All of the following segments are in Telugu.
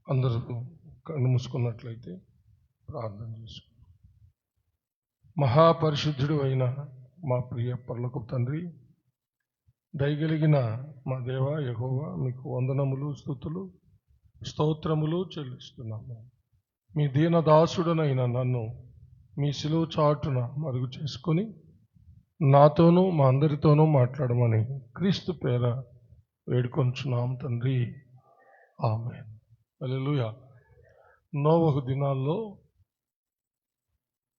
అందరూ కన్ను మూసుకున్నట్లయితే ప్రార్థన చేసుకుంటాం. మహాపరిశుద్ధుడు అయిన మా ప్రియ పరలోకపు తండ్రి, దయగలిగిన మా దేవ యెహోవా, మీకు వందనములు, స్తుతులు, స్తోత్రములు చెల్లిస్తున్నాము. మీ దీనదాసుడనైన నన్ను మీ సిలువ చాటున మరుగు చేసుకొని నాతోనూ మా అందరితోనూ మాట్లాడమని క్రీస్తు పేర వేడుకొంచున్నాం తండ్రి. ఆమేన్. హల్లెలూయా. నోవహు దినాల్లో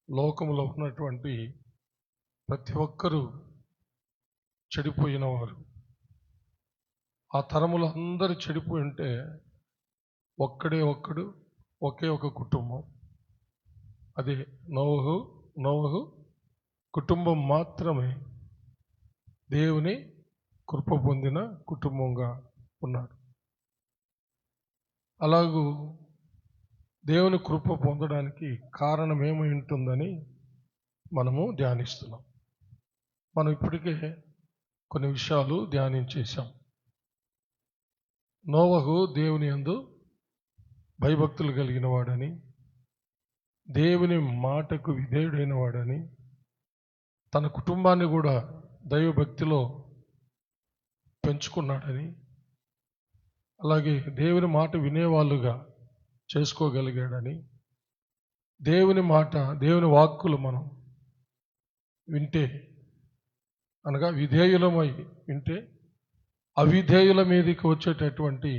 లోకంలో ఉన్నటువంటి ప్రతి ఒక్కరూ చెడిపోయిన వారు. ఆ తరములో అందరూ చెడిపోయి ఉంటే ఒక్కడు ఒకే ఒక కుటుంబం, అదే నోవహు కుటుంబం మాత్రమే దేవుని కృప పొందిన కుటుంబంగా ఉన్నారు. అలాగూ దేవుని కృప పొందడానికి కారణం ఏమై ఉంటుందని మనము ధ్యానిస్తున్నాం. మనం ఇప్పటికే కొన్ని విషయాలు ధ్యానించేశాం. నోవహు దేవుని యందు భయభక్తులు కలిగిన వాడని, దేవుని మాటకు విధేయుడైన వాడని, తన కుటుంబాన్ని కూడా దైవభక్తిలో పెంచుకున్నాడని, అలాగే దేవుని మాట వినేవాళ్ళుగా చేసుకోగలిగాడని, దేవుని మాట, దేవుని వాక్కులు మనం వింటే, అనగా విధేయులమై వింటే అవిధేయుల మీదకి వచ్చేటటువంటి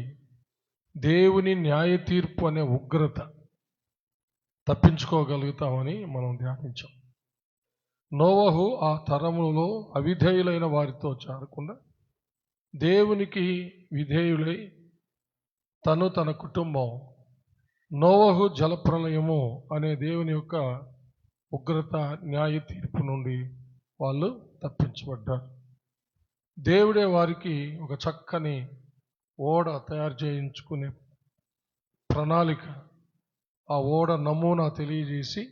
దేవుని న్యాయ తీర్పు అనే ఉగ్రత తప్పించుకోగలుగుతామని మనం ధ్యానించాం. నోవహు ఆ తరములో అవిధేయులైన వారితో చేరకుండా దేవునికి విధేయులై తన కుటుంబం నోవహు జలప్రలయము అనే దేవుని యొక్క ఉగ్రత న్యాయ తీర్పు నుండి వాళ్ళు తప్పించబడ్డారు. దేవుడే వారికి ఒక చక్కని ఓడ తయారు చేయించుకునే ప్రణాళిక, ఆ ఓడ నమూనా తెలియజేసి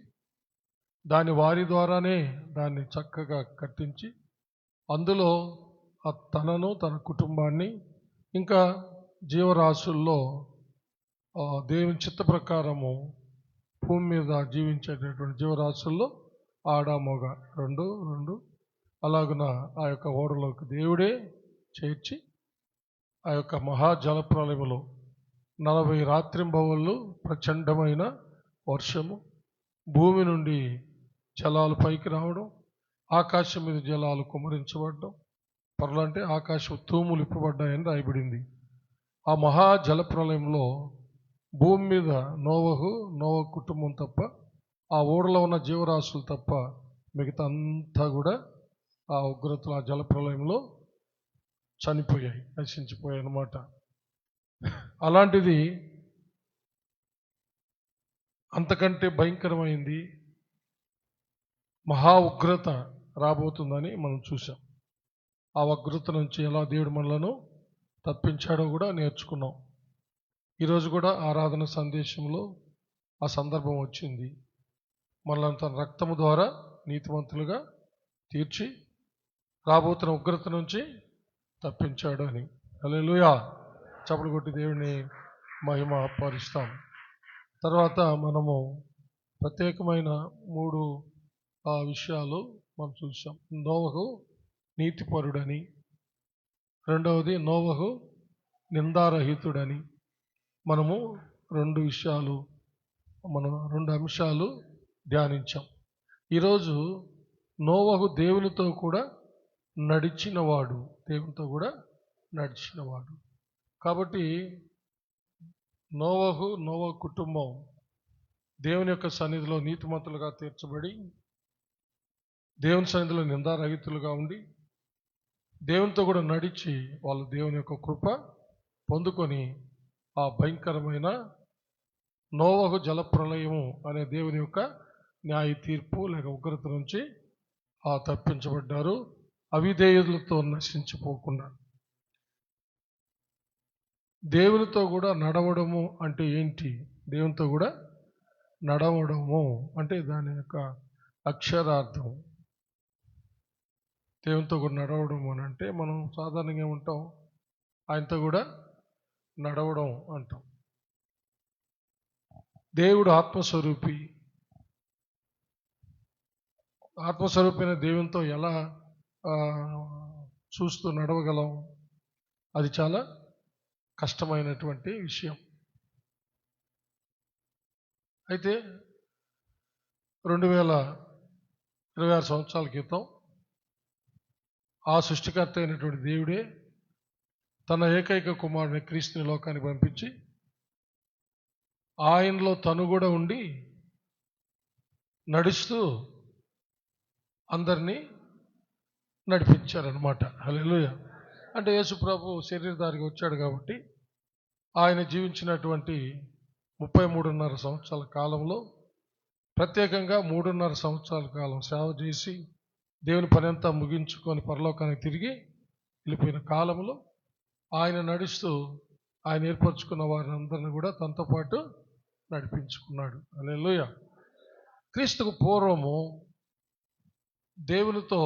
దాని వారి ద్వారానే దాన్ని చక్కగా కట్టించి అందులో తనను, తన కుటుంబాన్ని, ఇంకా జీవరాశుల్లో దేవుని చిత్త ప్రకారము భూమి మీద జీవించేటటువంటి జీవరాశుల్లో ఆడ మగ రెండు అలాగున ఆ యొక్క ఓడలోకి దేవుడే చేర్చి ఆ యొక్క మహాజలప్రలయములో 40 రాత్రింబవళ్ళు ప్రచండమైన వర్షము, భూమి నుండి జలాలు పైకి రావడం, ఆకాశం మీద జలాలు కుమ్మరించబడడం, పర్లంటే ఆకాశం తూములు ఇప్పబడ్డాయని రాయబడింది. ఆ మహాజలప్రలయంలో భూమి మీద నోవహు కుటుంబం తప్ప, ఆ ఓడలో ఉన్న జీవరాశులు తప్ప మిగతా అంతా కూడా ఆ ఉగ్రతలు, ఆ జలప్రలయంలో చనిపోయాయి, నశించిపోయాయి అన్నమాట. అలాంటిది అంతకంటే భయంకరమైంది మహా ఉగ్రత రాబోతుందని మనం చూసాం. ఆ ఉగ్రత నుంచి ఎలా దేవుడు మనలను తప్పించాడో కూడా నేర్చుకున్నాం. ఈరోజు కూడా ఆరాధన సందేశంలో ఆ సందర్భం వచ్చింది. మనల్ని తన రక్తము ద్వారా నీతిమంతులుగా తీర్చి రాబోతున్న ఉగ్రత నుంచి తప్పించాడు అని. హల్లెలూయా. చప్పట్లు కొట్టి దేవుని మహిమ పరుస్తాం. తర్వాత మనము ప్రత్యేకమైన 3 విషయాలు మనం చూసాం. నోవహు నీతిపరుడని, రెండవది నోవహు నిందారహితుడని. మనము 2 అంశాలు ధ్యానించాం. ఈరోజు నోవహు దేవునితో కూడా నడిచినవాడు. కాబట్టి నోవహు కుటుంబం దేవుని యొక్క సన్నిధిలో నీతిమంతులుగా తీర్చబడి, దేవుని సన్నిధిలో నిందారహితులుగా ఉండి, దేవునితో కూడా నడిచి వాళ్ళు దేవుని యొక్క కృప పొందుకొని ఆ భయంకరమైన నోవహు జలప్రలయము అనే దేవుని యొక్క న్యాయ తీర్పు లేక ఉగ్రత నుంచి తప్పించబడ్డారు, అవిధేయులతో నశించిపోకుండా. దేవునితో కూడా నడవడము అంటే ఏంటి? దేవునితో కూడా నడవడము అంటే దాని యొక్క అక్షరార్థం. దేవునితో కూడా నడవడం అని అంటే మనం సాధారణంగా ఏమంటాం? ఆయనతో కూడా నడవడం అంటాం. దేవుడు ఆత్మస్వరూపి. ఆత్మస్వరూపైన దేవునితో ఎలా చూస్తూ నడవగలం? అది చాలా కష్టమైనటువంటి విషయం. అయితే 2026 సంవత్సరాల క్రితం ఆ సృష్టికర్త అయినటువంటి దేవుడే తన ఏకైక కుమారుని క్రీస్తుని లోకానికి పంపించి ఆయనలో తను కూడా ఉండి నడుస్తూ అందరినీ నడిపించారనమాట. హల్లెలూయా. అంటే యేసు ప్రభు శరీరధారిగా వచ్చాడు కాబట్టి ఆయన జీవించినటువంటి 33.5 సంవత్సరాల కాలంలో ప్రత్యేకంగా 3.5 సంవత్సరాల కాలం సేవ చేసి దేవుని పని అంతా ముగించుకొని పరలోకానికి తిరిగి వెళ్ళిపోయిన కాలంలో ఆయన నడుస్తూ ఆయన ఏర్పరచుకున్న వారిని అందరిని కూడా తనతో పాటు నడిపించుకున్నాడు. హల్లెలూయా. క్రీస్తుకు పూర్వము దేవునితో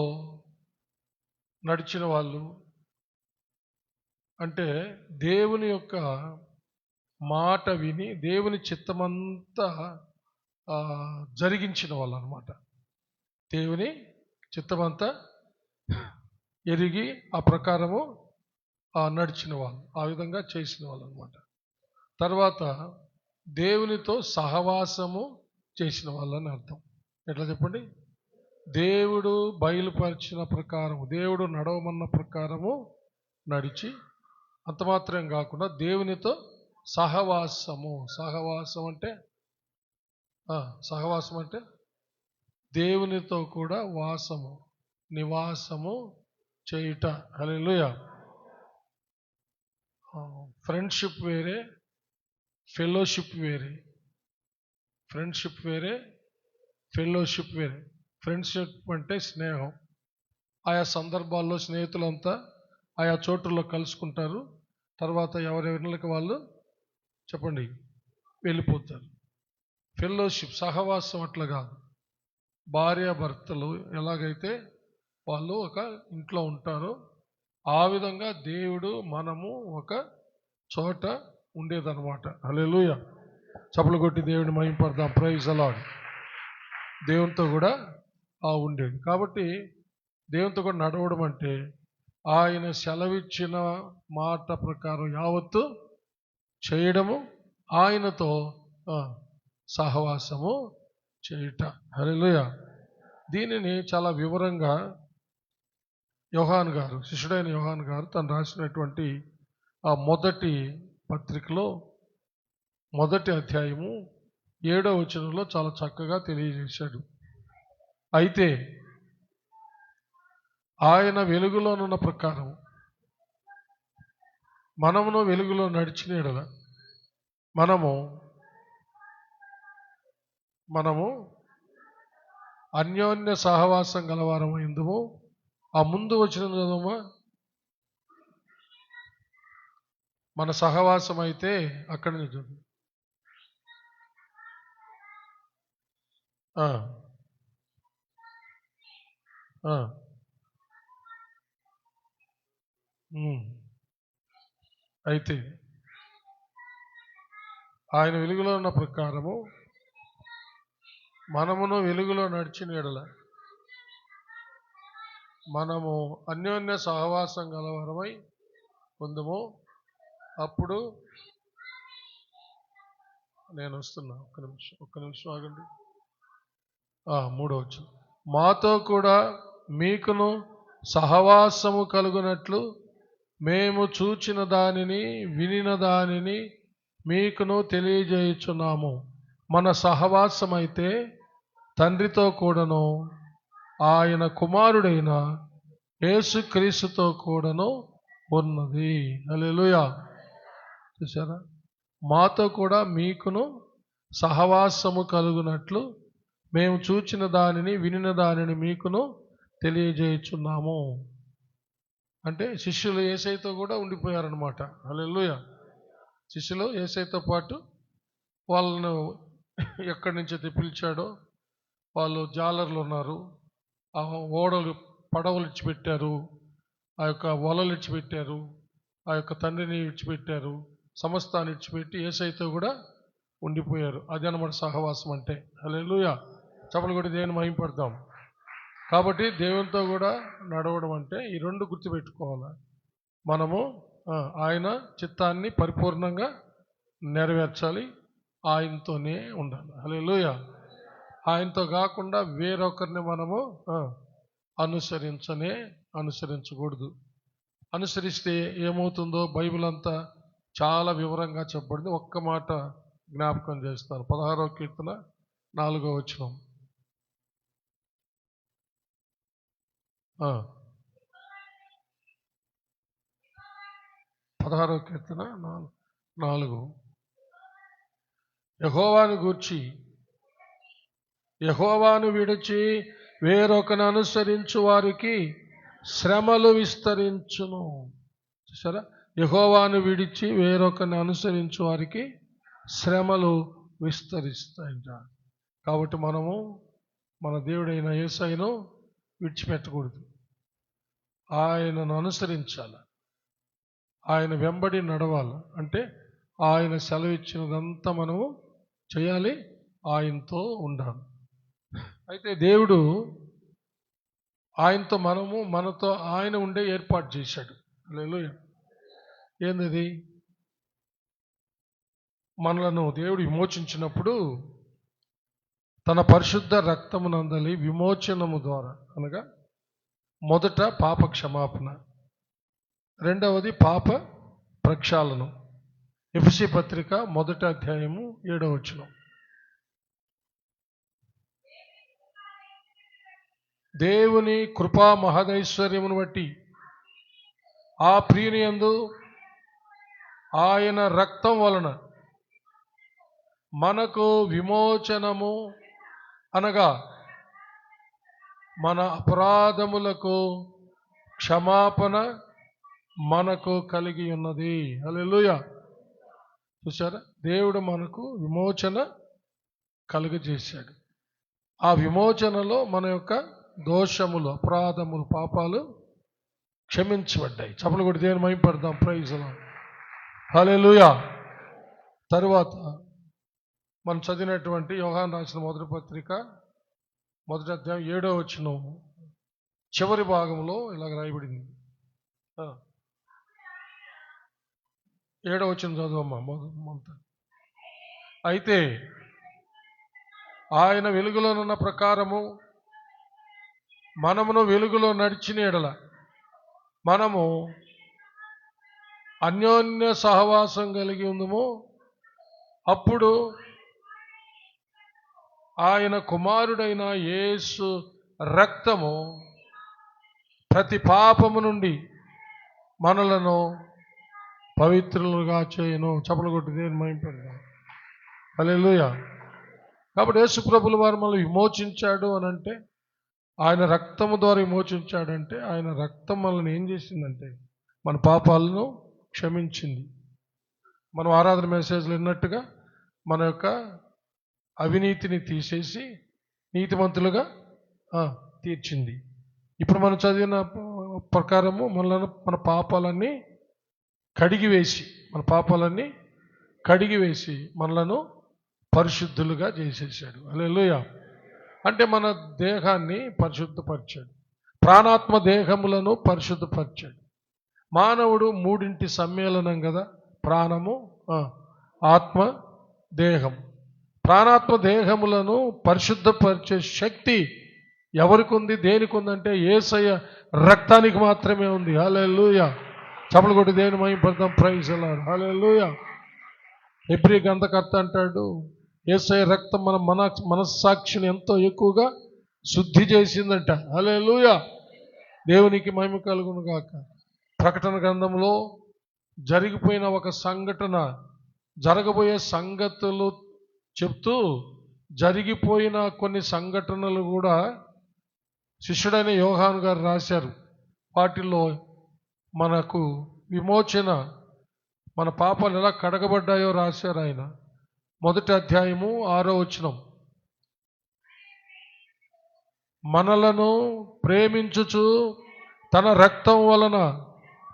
నడిచిన వాళ్ళు అంటే దేవుని యొక్క మాట విని దేవుని చిత్తమంతా జరిగించిన వాళ్ళు అనమాట. దేవుని చిత్తమంతా ఎరిగి ఆ ప్రకారము నడిచిన వాళ్ళు, ఆ విధంగా చేసిన వాళ్ళు అనమాట. తర్వాత దేవునితో సహవాసము చేసిన వాళ్ళని అర్థం. ఎట్లా చెప్పండి? దేవుడు బయలుపరిచిన ప్రకారము, దేవుడు నడవమన్న ప్రకారము నడిచి, అంత మాత్రం కాకుండా దేవునితో సహవాసము. సహవాసం అంటే దేవునితో కూడా వాసము, నివాసము చేయుట. హల్లెలూయా. ఫ్రెండ్షిప్ వేరే, ఫెలోషిప్ వేరే. ఫ్రెండ్షిప్ వేరే, ఫెలోషిప్ వేరే. ఫ్రెండ్షిప్ అంటే స్నేహం. ఆయా సందర్భాల్లో స్నేహితులంతా ఆయా చోటుల్లో కలుసుకుంటారు. తర్వాత ఎవరెవరికి వాళ్ళు చెప్పండి వెళ్ళిపోతారు. ఫెలోషిప్ సహవాసం అట్లా కాదు. భార్యాభర్తలు ఎలాగైతే వాళ్ళు ఒక ఇంట్లో ఉంటారో ఆ విధంగా దేవుడు మనము ఒక చోట ఉండేదన్నమాట. హల్లెలూయా. చప్పలు కొట్టి దేవుడిని మహిమపడదాం. Praise the lord. దేవునితో కూడా ఉండేది. కాబట్టి దేవునితో కూడా నడవడం అంటే ఆయన సెలవిచ్చిన మాట ప్రకారం యావత్తు చేయడము, ఆయనతో సహవాసము చేయుట. హల్లెలూయా. దీనిని చాలా వివరంగా యోహాను గారు, శిష్యుడైన యోహాను గారు తను రాసినటువంటి ఆ మొదటి పత్రికలో 1వ అధ్యాయము 7వ వచనంలో చాలా చక్కగా తెలియజేశాడు. అయితే ఆయన వెలుగులోనున్న ప్రకారం మనమును వెలుగులో నడిచిన యెడల మనము అన్యోన్య సహవాసం గలవారము ఇందుము. ఆ ముందు వచ్చిన చదువు మన సహవాసం అయితే అక్కడి నుంచి అయితే ఆయన వెలుగులో ఉన్న ప్రకారము మనమును వెలుగులో నడిచిన యెడల మనము అన్యోన్య సహవాసం గలవారమై ఉందుము. అప్పుడు నేను వస్తున్నా, ఒక్క నిమిషం ఆగండి. 3వ వచనం, మాతో కూడా మీకును సహవాసము కలుగునట్లు మేము చూచిన దానిని వినిన దానిని మీకును తెలియజేయుచున్నాము. మన సహవాసం అయితే తండ్రితో కూడాను ఆయన కుమారుడైన యేసుక్రీస్తుతో కూడాను ఉన్నది. హల్లెలూయా. చూసారా? మాతో కూడా మీకును సహవాసము కలుగునట్లు మేము చూచిన దానిని వినిన దానిని మీకును తెలియజేయుచున్నాము. అంటే శిష్యులు యేసయ్యతో కూడా ఉండిపోయారనమాట. హల్లెలూయా. శిష్యులు యేసయ్యతో పాటు వాళ్ళను ఎక్కడి నుంచి పిలిచాడో వాళ్ళు జాలర్లు ఉన్నారు, ఆ ఓడలు పడవలు ఇచ్చిపెట్టారు, ఆ యొక్క వలలు ఇచ్చిపెట్టారు, ఆ యొక్క తండ్రిని ఇచ్చిపెట్టారు, సమస్తాన్ని ఇచ్చిపెట్టి యేసయ్యతో కూడా ఉండిపోయారు. అది అన్నమాట సహవాసం అంటే. హల్లెలూయా. చప్పలు కొట్టి దేవుని మహిమపడతాం. కాబట్టి దేవునితో కూడా నడవడం అంటే ఈ రెండు గుర్తుపెట్టుకోవాలి. మనము ఆయన చిత్తాన్ని పరిపూర్ణంగా నెరవేర్చాలి, ఆయనతోనే ఉండాలి. హల్లెలూయా. ఆయనతో కాకుండా వేరొకరిని మనము అనుసరించకూడదు. అనుసరిస్తే ఏమవుతుందో బైబిల్ అంతా చాలా వివరంగా చెప్పబడింది. ఒక్క మాట జ్ఞాపకం చేస్తాను. 16వ కీర్తన 4వ వచనం. 16వ కీర్తన 4. యెహోవాను విడిచి వేరొకను అనుసరించు వారికి శ్రమలు విస్తరించును. చూసారా, యెహోవాను విడిచి వేరొకరిని అనుసరించు వారికి శ్రమలు విస్తరిస్తాయంట. కాబట్టి మనము మన దేవుడైన యేసయ్యను విడిచిపెట్టకూడదు. ఆయనను అనుసరించాలి, ఆయన వెంబడి నడవాలి. అంటే ఆయన సెలవిచ్చినదంతా మనము చేయాలి, ఆయనతో ఉండాలి. అయితే దేవుడు ఆయనతో మనతో ఆయన ఉండే ఏర్పాటు చేశాడు. హల్లెలూయా. ఏంది? మనలను దేవుడు విమోచించినప్పుడు తన పరిశుద్ధ రక్తమునందలి విమోచనము ద్వారా, అనగా మొదట పాప క్షమాపణ, రెండవది పాప ప్రక్షాళనం. ఎఫెసీ పత్రిక 1వ అధ్యాయము 7వ వచనం. దేవుని కృపా మహదైశ్వర్యమును బట్టి ఆ ప్రియుని యందు ఆయన రక్తం వలన మనకు విమోచనము, అనగా మన అపరాధములకు క్షమాపణ మనకు కలిగి ఉన్నది. హల్లెలూయా. చూసారా, దేవుడు మనకు విమోచన కలుగజేశాడు. ఆ విమోచనలో మన యొక్క దోషములు, అపరాధములు, పాపాలు క్షమించబడ్డాయి. చప్పలు కొట్టి దేవుని మహిమపడదాం. Praise the Lord. హల్లెలూయా. తరువాత మనం చదివినటువంటి యోహాను రాసిన మొదటి పత్రిక 1వ అధ్యాయం 7వ వచనం చివరి భాగంలో ఇలాగ రాయబడింది. 7వ వచనం చదువమ్మా. అయితే ఆయన వెలుగులోనున్న ప్రకారము మనమును వెలుగులో నడిచిన ఎడల మనము అన్యోన్య సహవాసం కలిగి ఉందము. అప్పుడు ఆయన కుమారుడైన యేసు రక్తము ప్రతి పాపము నుండి మనలను పవిత్రులుగా చేయను. చప్పలు కొట్టి దేవుని మహిమపడదాం. హల్లెలూయా. కాబట్టి యేసు ప్రభుల వారు మనల్ని విమోచించాడు అని అంటే, ఆయన రక్తము ద్వారా విమోచించాడంటే, ఆయన రక్తం మనల్ని ఏం చేసిందంటే మన పాపాలను క్షమించింది. మనం ఆరాధన మెసేజ్లు విన్నట్టుగా మన యొక్క అవినీతిని తీసేసి నీతిమంతులుగా తీర్చింది. ఇప్పుడు మనం చదివిన ప్రకారము మన పాపాలన్నీ కడిగివేసి మనలను పరిశుద్ధులుగా చేసేసాడు. హల్లెలూయా. అంటే మన దేహాన్ని పరిశుద్ధపరిచాడు, ప్రాణాత్మ దేహములను పరిశుద్ధపరిచాడు. మానవుడు మూడింటి సమ్మేళనం కదా, ప్రాణము, ఆత్మ, దేహం. ప్రాణాత్మ దేహములను పరిశుద్ధపరిచే శక్తి ఎవరికి ఉంది, దేనికి ఉందంటే యేసయ్య రక్తానికి మాత్రమే ఉంది. హల్లెలూయా. చప్పలు కొట్టి దేవుని మహిమపడదాం. Praise the Lord. హల్లెలూయా. హెబ్రీ గ్రంథకర్త అంటాడు, యేసయ్య రక్తం మన మనస్సాక్షిని ఎంతో ఎక్కువగా శుద్ధి చేసిందంట. హల్లెలూయా. దేవునికి మహిమ కలుగును గాక. ప్రకటన గ్రంథంలో జరిగిపోయిన ఒక సంఘటన, జరగబోయే సంగతులు చెప్తూ జరిగిపోయిన కొన్ని సంఘటనలు కూడా శిష్యుడైన యోహాను గారు రాశారు. వాటిల్లో మనకు విమోచన, మన పాపాలు ఎలా కడగబడ్డాయో రాశారు ఆయన. 1వ అధ్యాయము 6వ వచనం. మనలను ప్రేమించుచు తన రక్తం వలన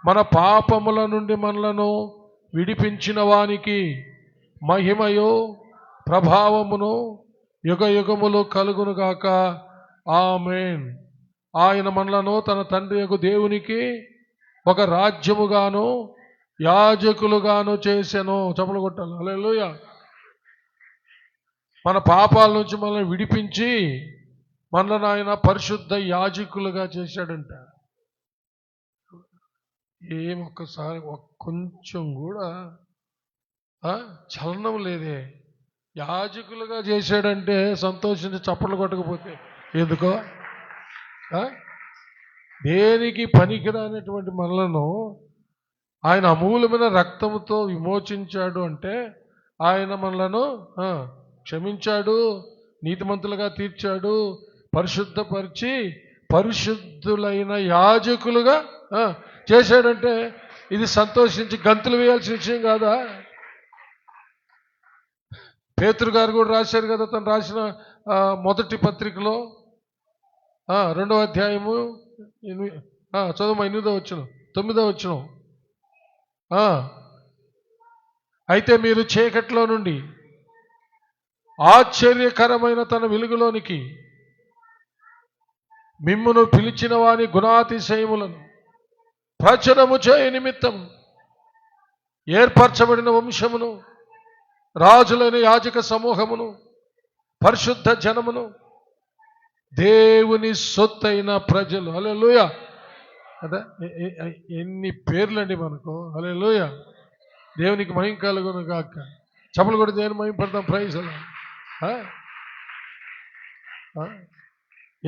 మన పాపముల నుండి మనలను విడిపించిన వానికి మహిమయో ప్రభావమును యుగ యుగములు కలుగునుగాక. ఆమేన్. ఆయన మనలను తన తండ్రి యొక్క దేవునికి ఒక రాజ్యముగాను యాజకులుగాను చేసెను. చప్పలు కొట్టాలి. హల్లెలూయా. మన పాపాల నుంచి మనల్ని విడిపించి మనల్ని ఆయన పరిశుద్ధ యాజకులుగా చేశాడంట. ఒక్కసారి కొంచెం కూడా చలనం లేదే. యాజకులుగా చేశాడంటే సంతోషించి చప్పట్లు కొట్టకపోతే ఎందుకో? దేనికి పనికిరానటువంటి మనలను ఆయన అమూల్యమైన రక్తముతో విమోచించాడు అంటే ఆయన మనలను క్షమించాడు, నీతిమంతులుగా తీర్చాడు, పరిశుద్ధపరిచి పరిశుద్ధులైన యాజకులుగా చేశాడంటే ఇది సంతోషించి గంతులు వేయాల్సిన విషయం కాదా? పేతురు గారు కూడా రాశారు కదా, తను రాసిన మొదటి పత్రికలో 2వ అధ్యాయము చదువు 8వ వచనం 9వ వచనం. అయితే మీరు చీకట్లో నుండి ఆశ్చర్యకరమైన తన వెలుగులోనికి మిమ్మును పిలిచిన వాని గుణాతిశయములను ప్రచురము చేయ నిమిత్తం ఏర్పరచబడిన వంశమును, రాజులైన యాజక సమూహమును, పరిశుద్ధ జనమును, దేవుని సొత్తైన ప్రజలు. హల్లెలూయా. కదా ఎన్ని పేర్లండి మనకు. హల్లెలూయా. దేవునికి మహిమ కలుగును గాక. చప్పలు కూడా దేవుని మహిమ పడతాం. ప్రైజ్.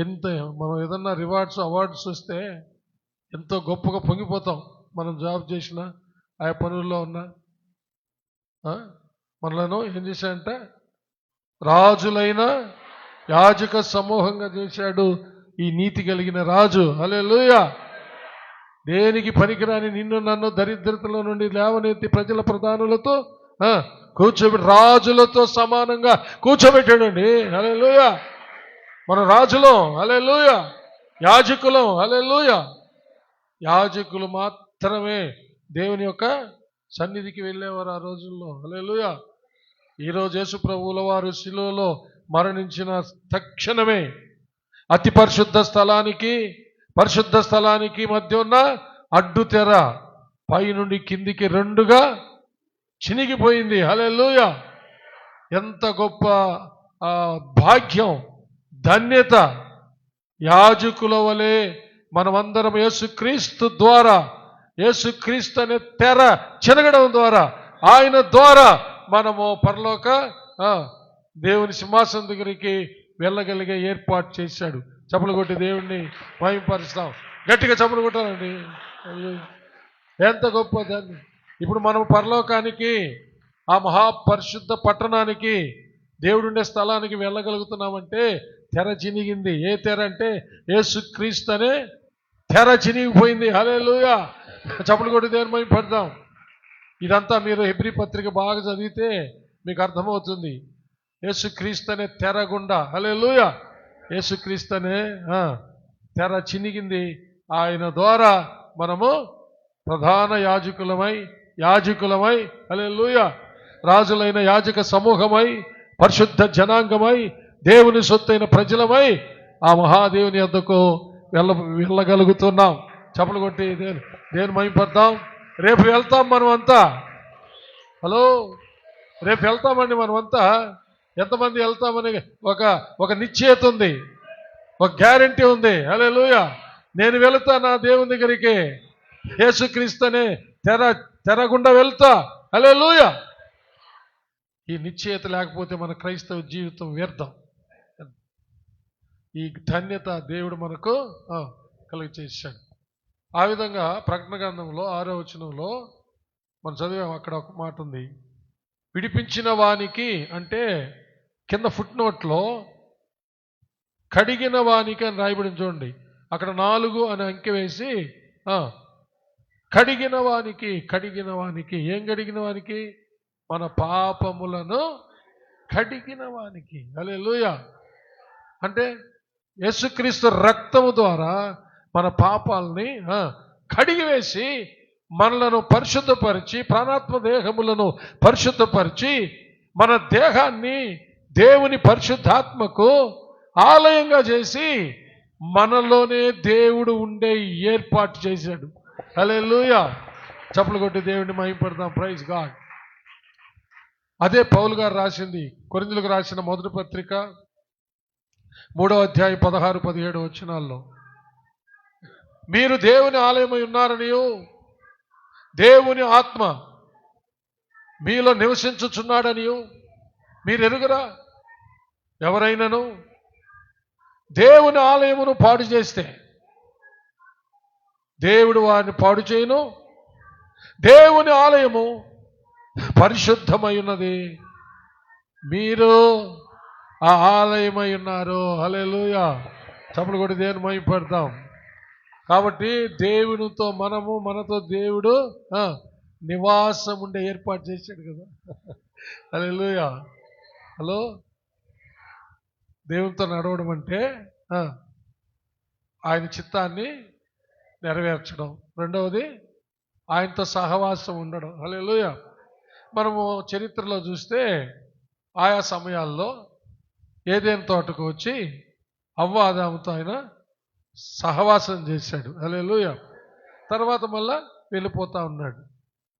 ఎంత మనం ఏదన్నా రివార్డ్స్ అవార్డ్స్ వస్తే ఎంతో గొప్పగా పొంగిపోతాం. మనం జాబ్ చేసిన ఆ పనుల్లో ఉన్న మనలను ఏం చేశాడంటే రాజులైన యాజక సమూహంగా చేశాడు ఈ నీతి కలిగిన రాజు. హల్లెలూయా. దేనికి పనికిరాని నిన్ను నన్ను దరిద్రతలో నుండి లేవనెత్తి ప్రజల ప్రధానులతో కూర్చోబెట్టి రాజులతో సమానంగా కూర్చోబెట్టాడండి. హల్లెలూయా. మన రాజులం. హల్లెలూయా. యాజకులం. హల్లెలూయా. యాజకులు మాత్రమే దేవుని యొక్క సన్నిధికి వెళ్ళేవారు ఆ రోజుల్లో. హల్లెలూయా. ఈరోజు యేసు ప్రభువుల వారు శిలువలో మరణించిన తక్షణమే అతి పరిశుద్ధ స్థలానికి మధ్య ఉన్న అడ్డు తెర పై నుండి కిందికి 2గా చినిగిపోయింది. హల్లెలూయా. ఎంత గొప్ప భాగ్యం, ధన్యత. యాజకుల వలె మనమందరం యేసుక్రీస్తు ద్వారా, యేసుక్రీస్తు అనే తెర చినగడం ద్వారా, ఆయన ద్వారా మనము పరలోక దేవుని సింహాసనం దగ్గరికి వెళ్ళగలిగే ఏర్పాటు చేశాడు. చప్పలు కొట్టి దేవుణ్ణి మహిమపరుస్తాం. గట్టిగా చప్పలు కొట్టాలండి. ఎంత గొప్ప దాన్ని. ఇప్పుడు మనం పరలోకానికి, ఆ మహాపరిశుద్ధ పట్టణానికి, దేవుడుండే స్థలానికి వెళ్ళగలుగుతున్నామంటే తెర చినిగింది. ఏ తెర అంటే యేసుక్రీస్తు అనే తెర చినిగిపోయింది. హల్లెలూయా. చప్పలు కొట్టి దేవుని మహిమపడదాం. ఇదంతా మీరు హెబ్రీ పత్రిక బాగా చదివితే మీకు అర్థమవుతుంది. యేసుక్రీస్తు అనే తెర గుండా, హల్లెలూయా, యేసుక్రీస్తు అనే తెర చినిగింది. ఆయన ద్వారా మనము ప్రధాన యాజకులమై హల్లెలూయా, రాజులైన యాజక సమూహమై, పరిశుద్ధ జనాంగమై, దేవుని సొత్తైన ప్రజలమై ఆ మహాదేవుని వద్దకు వెళ్ళగలుగుతున్నాం. చప్పలు కొట్టి దేవుని మహిమపడతాం. రేపు వెళ్తాం మనమంతా. హలో, రేపు వెళ్తామండి మనమంతా. ఎంతమంది వెళ్తామని ఒక నిశ్చయిత ఉంది, ఒక గ్యారంటీ ఉంది. హల్లెలూయా. నేను వెళుతా నా దేవుని దగ్గరికి, యేసుక్రీస్తునే తెర గుండా వెళ్తా. హల్లెలూయా. ఈ నిశ్చయిత లేకపోతే మన క్రైస్తవ జీవితం వ్యర్థం. ఈ ధన్యత దేవుడు మనకు కలుగ చేశాడు. ఆ విధంగా ప్రకటన గ్రంథంలో 6వ వచనంలో మనం చదివాం. అక్కడ ఒక మాట ఉంది, విడిపించిన వానికి అంటే కింద ఫుట్ నోట్లో కడిగిన వానికి అని రాయబడింది చూడండి. అక్కడ 4 అని అంకె వేసి కడిగిన వానికి ఏం కడిగిన వానికి? మన పాపములను కడిగిన వానికి. హల్లెలూయా. అంటే యేసుక్రీస్తు రక్తము ద్వారా మన పాపాలని కడిగివేసి మనలను పరిశుద్ధపరిచి, ప్రాణాత్మ దేహములను పరిశుద్ధపరిచి మన దేహాన్ని దేవుని పరిశుద్ధాత్మకు ఆలయంగా చేసి మనలోనే దేవుడు ఉండే ఏర్పాటు చేశాడు. హల్లెలూయా. చప్పలు కొట్టి దేవుడిని మహిమపడదాం. Praise God. అదే పౌలు గారు రాసింది కొరింథీయులకు రాసిన మొదటి పత్రిక 3వ అధ్యాయం 16-17 వచనాల్లో, మీరు దేవుని ఆలయమై ఉన్నారనియు దేవుని ఆత్మ మీలో నివసించుచున్నాడనియు మీరు ఎరుగురా. ఎవరైనాను దేవుని ఆలయమును పాడు చేస్తే దేవుడు వారిని పాడు చేయను. దేవుని ఆలయము పరిశుద్ధమై ఉన్నది, మీరు ఆ ఆలయమై ఉన్నారు. హల్లెలూయా. చప్పలు కొట్టి దేవుని మహిమపడతాం. కాబట్టి దేవునితో మనము, మనతో దేవుడు నివాసం ఉండే ఏర్పాటు చేశాడు కదా. హల్లెలూయా. హలో, దేవునితో నడవడం అంటే ఆయన చిత్తాన్ని నెరవేర్చడం. రెండవది ఆయనతో సహవాసం ఉండడం. హల్లెలూయా. మనము చరిత్రలో చూస్తే ఆయా సమయాల్లో ఏదైనా తోటకు వచ్చి అవ్వ ఆదాముతో ఆయన సహవాసం చేశాడు. హల్లెలూయా. తర్వాత మళ్ళా వెళ్ళిపోతా ఉన్నాడు.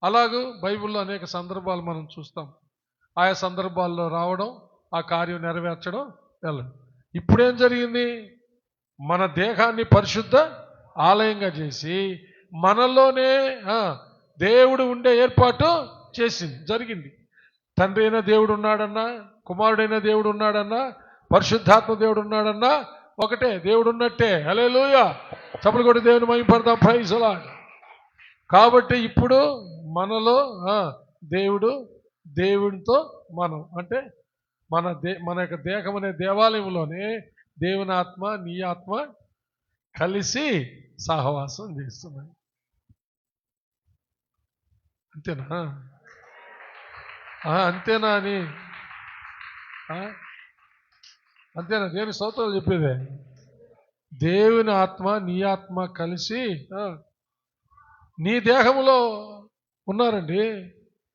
అలాగూ బైబిల్లో అనేక సందర్భాలు మనం చూస్తాం. ఆయా సందర్భాల్లో రావడం, ఆ కార్యం నెరవేర్చడం వెళ్ళడం. ఇప్పుడేం జరిగింది? మన దేహాన్ని పరిశుద్ధ ఆలయంగా చేసి మనలోనే దేవుడు ఉండే ఏర్పాటు జరిగింది. తండ్రి అయిన దేవుడు ఉన్నాడన్నా, కుమారుడైన దేవుడు ఉన్నాడన్నా, పరిశుద్ధాత్మ దేవుడు ఉన్నాడన్నా ఒకటే, దేవుడు ఉన్నట్టే. హల్లెలూయా. చప్పలు కొట్టి దేవుని మహిమపడదాం. Praise lord. కాబట్టి ఇప్పుడు మనలో దేవుడితో మనం అంటే మన యొక్క దేహం అనే దేవాలయంలోనే దేవుని ఆత్మ, నీ ఆత్మ కలిసి సహవాసం చేస్తున్నాయి. అంతేనా? అంతేనా అని అంతేనా? దేవుని స్తోత్రాలు చెప్పేదే. దేవుని ఆత్మ, నీ ఆత్మ కలిసి నీ దేహంలో ఉన్నారండి.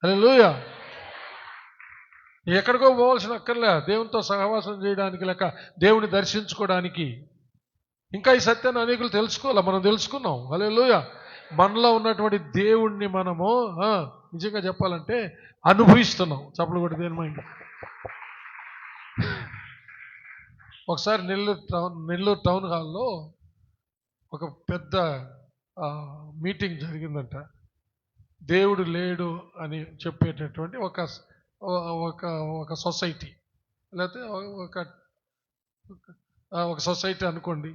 హల్లెలూయా. ఎక్కడికో పోవాల్సిన అక్కర్లే. దేవునితో సహవాసం చేయడానికి, లేక దేవుని దర్శించుకోవడానికి. ఇంకా ఈ సత్యాన్ని అనేకులు తెలుసుకోవాలి. మనం తెలుసుకున్నాం. హల్లెలూయా. మనలో ఉన్నటువంటి దేవుణ్ణి మనము నిజంగా చెప్పాలంటే అనుభవిస్తున్నాం. చప్పలు కొట్టి దేని మైండ్. ఒకసారి నెల్లూరు టౌన్ హాల్లో ఒక పెద్ద మీటింగ్ జరిగిందంట. దేవుడు లేడు అని చెప్పేటటువంటి ఒక సొసైటీ, లేకపోతే ఒక సొసైటీ అనుకోండి,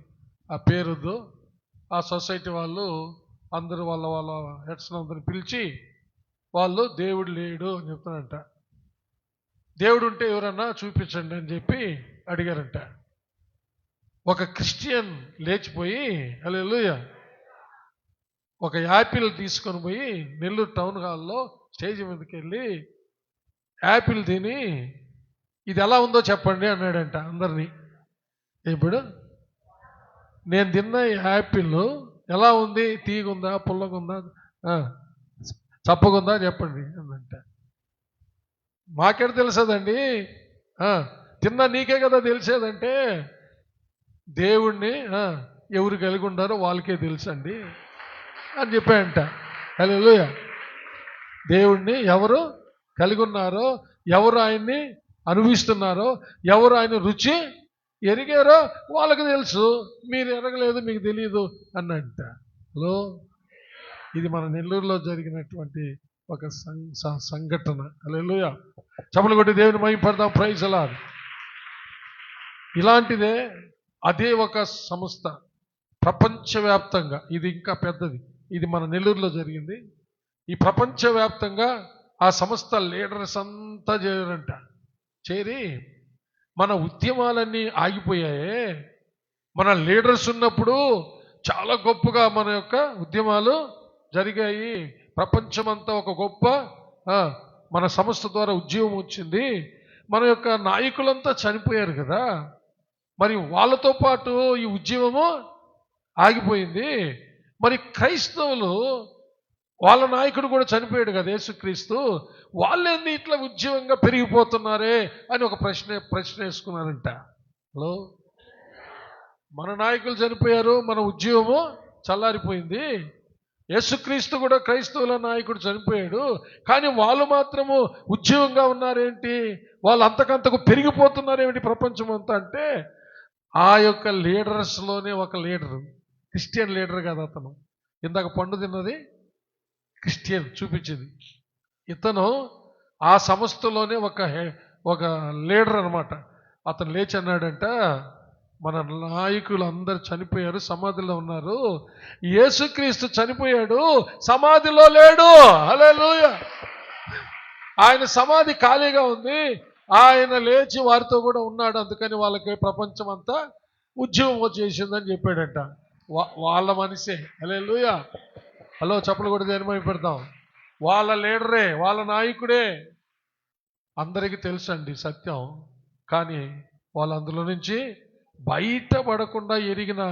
ఆ పేరుతో ఆ సొసైటీ వాళ్ళు అందరూ వాళ్ళ హెడ్స్ అందరిని పిలిచి వాళ్ళు దేవుడు లేడు అని చెప్తారంట. దేవుడు ఉంటే ఎవరన్నా చూపించండి అని చెప్పి అడిగారంట. ఒక క్రిస్టియన్ లేచిపోయి హల్లెలూయా ఒక యాపిల్ తీసుకొని పోయి నెల్లూరు టౌన్ హాల్లో స్టేజ్ మీదకి వెళ్ళి యాపిల్ తిని ఇది ఎలా ఉందో చెప్పండి అన్నాడంట అందరినీ. ఇప్పుడు నేను తిన్న యాపిల్ ఎలా ఉంది? తీగుందా, పుల్లగుందా, చప్పగుందా చెప్పండి అన్నంట. మాకేడ తెలుసదండి, తిన్నా నీకే కదా తెలిసేదంటే దేవుణ్ణి ఎవరు కలిగి ఉండారో వాళ్ళకే తెలుసండి అని చెప్పాడంట. హల్లెలూయా. దేవుణ్ణి ఎవరు కలిగి ఉన్నారో, ఎవరు ఆయన్ని అనుభవిస్తున్నారో, ఎవరు ఆయన రుచి ఎరిగారో వాళ్ళకి తెలుసు. మీరు ఎరగలేదు, మీకు తెలియదు అన్నంట. హలో, ఇది మన నెల్లూరులో జరిగినటువంటి ఒక సంఘటన. హల్లెలూయా. చప్పలు కొట్టి దేవుని మహిమపడదాం. Praise lord. ఇలాంటిదే అదే ఒక సంస్థ ప్రపంచవ్యాప్తంగా, ఇది ఇంకా పెద్దది, ఇది మన నెల్లూరులో జరిగింది. ఈ ప్రపంచవ్యాప్తంగా ఆ సంస్థ లీడర్స్ అంతా చేరారంట. చేరి మన ఉద్యమాలన్నీ ఆగిపోయాయే, మన లీడర్స్ ఉన్నప్పుడు చాలా గొప్పగా మన యొక్క ఉద్యమాలు జరిగాయి, ప్రపంచమంతా ఒక గొప్ప మన సంస్థ ద్వారా ఉద్యమం వచ్చింది, మన యొక్క నాయకులంతా చనిపోయారు కదా, మరి వాళ్ళతో పాటు ఈ ఉద్యమము ఆగిపోయింది. మరి క్రైస్తవులు వాళ్ళ నాయకుడు కూడా చనిపోయాడు కదా యేసుక్రీస్తు, వాళ్ళేంది ఇట్లా ఉద్యమంగా పెరిగిపోతున్నారే అని ఒక ప్రశ్న వేసుకున్నారంట. హలో, మన నాయకులు చనిపోయారు, మన ఉద్యమము చల్లారిపోయింది. యేసుక్రీస్తు కూడా క్రైస్తవుల నాయకుడు చనిపోయాడు, కానీ వాళ్ళు మాత్రము ఉద్యమంగా ఉన్నారేంటి, వాళ్ళు అంతకంతకు పెరిగిపోతున్నారేమిటి ప్రపంచం అంతా అంటే, ఆ యొక్క లీడర్స్లోనే ఒక లీడరు, క్రిస్టియన్ లీడర్ కదా అతను. ఇందాక పండు తిన్నది క్రిస్టియన్ చూపించింది. ఇతను ఆ సంస్థలోనే ఒక లీడర్ అనమాట. అతను లేచి అన్నాడంట, మన నాయకులు అందరు చనిపోయారు, సమాధిలో ఉన్నారు, యేసుక్రీస్తు చనిపోయాడు, సమాధిలో లేడు. హల్లెలూయా. ఆయన సమాధి ఖాళీగా ఉంది, ఆయన లేచి వారితో కూడా ఉన్నాడు, అందుకని వాళ్ళకి ప్రపంచం అంతా ఉద్యమం చేసిందని చెప్పాడంట. వాళ్ళ మనిషే. హల్లెలూయా. హలో, చప్పలు కూడా దేనిమై పెడతాం. వాళ్ళ లీడరే, వాళ్ళ నాయకుడే. అందరికీ తెలుసండి సత్యం, కానీ వాళ్ళు అందులో నుంచి బయటపడకుండా ఎరిగిన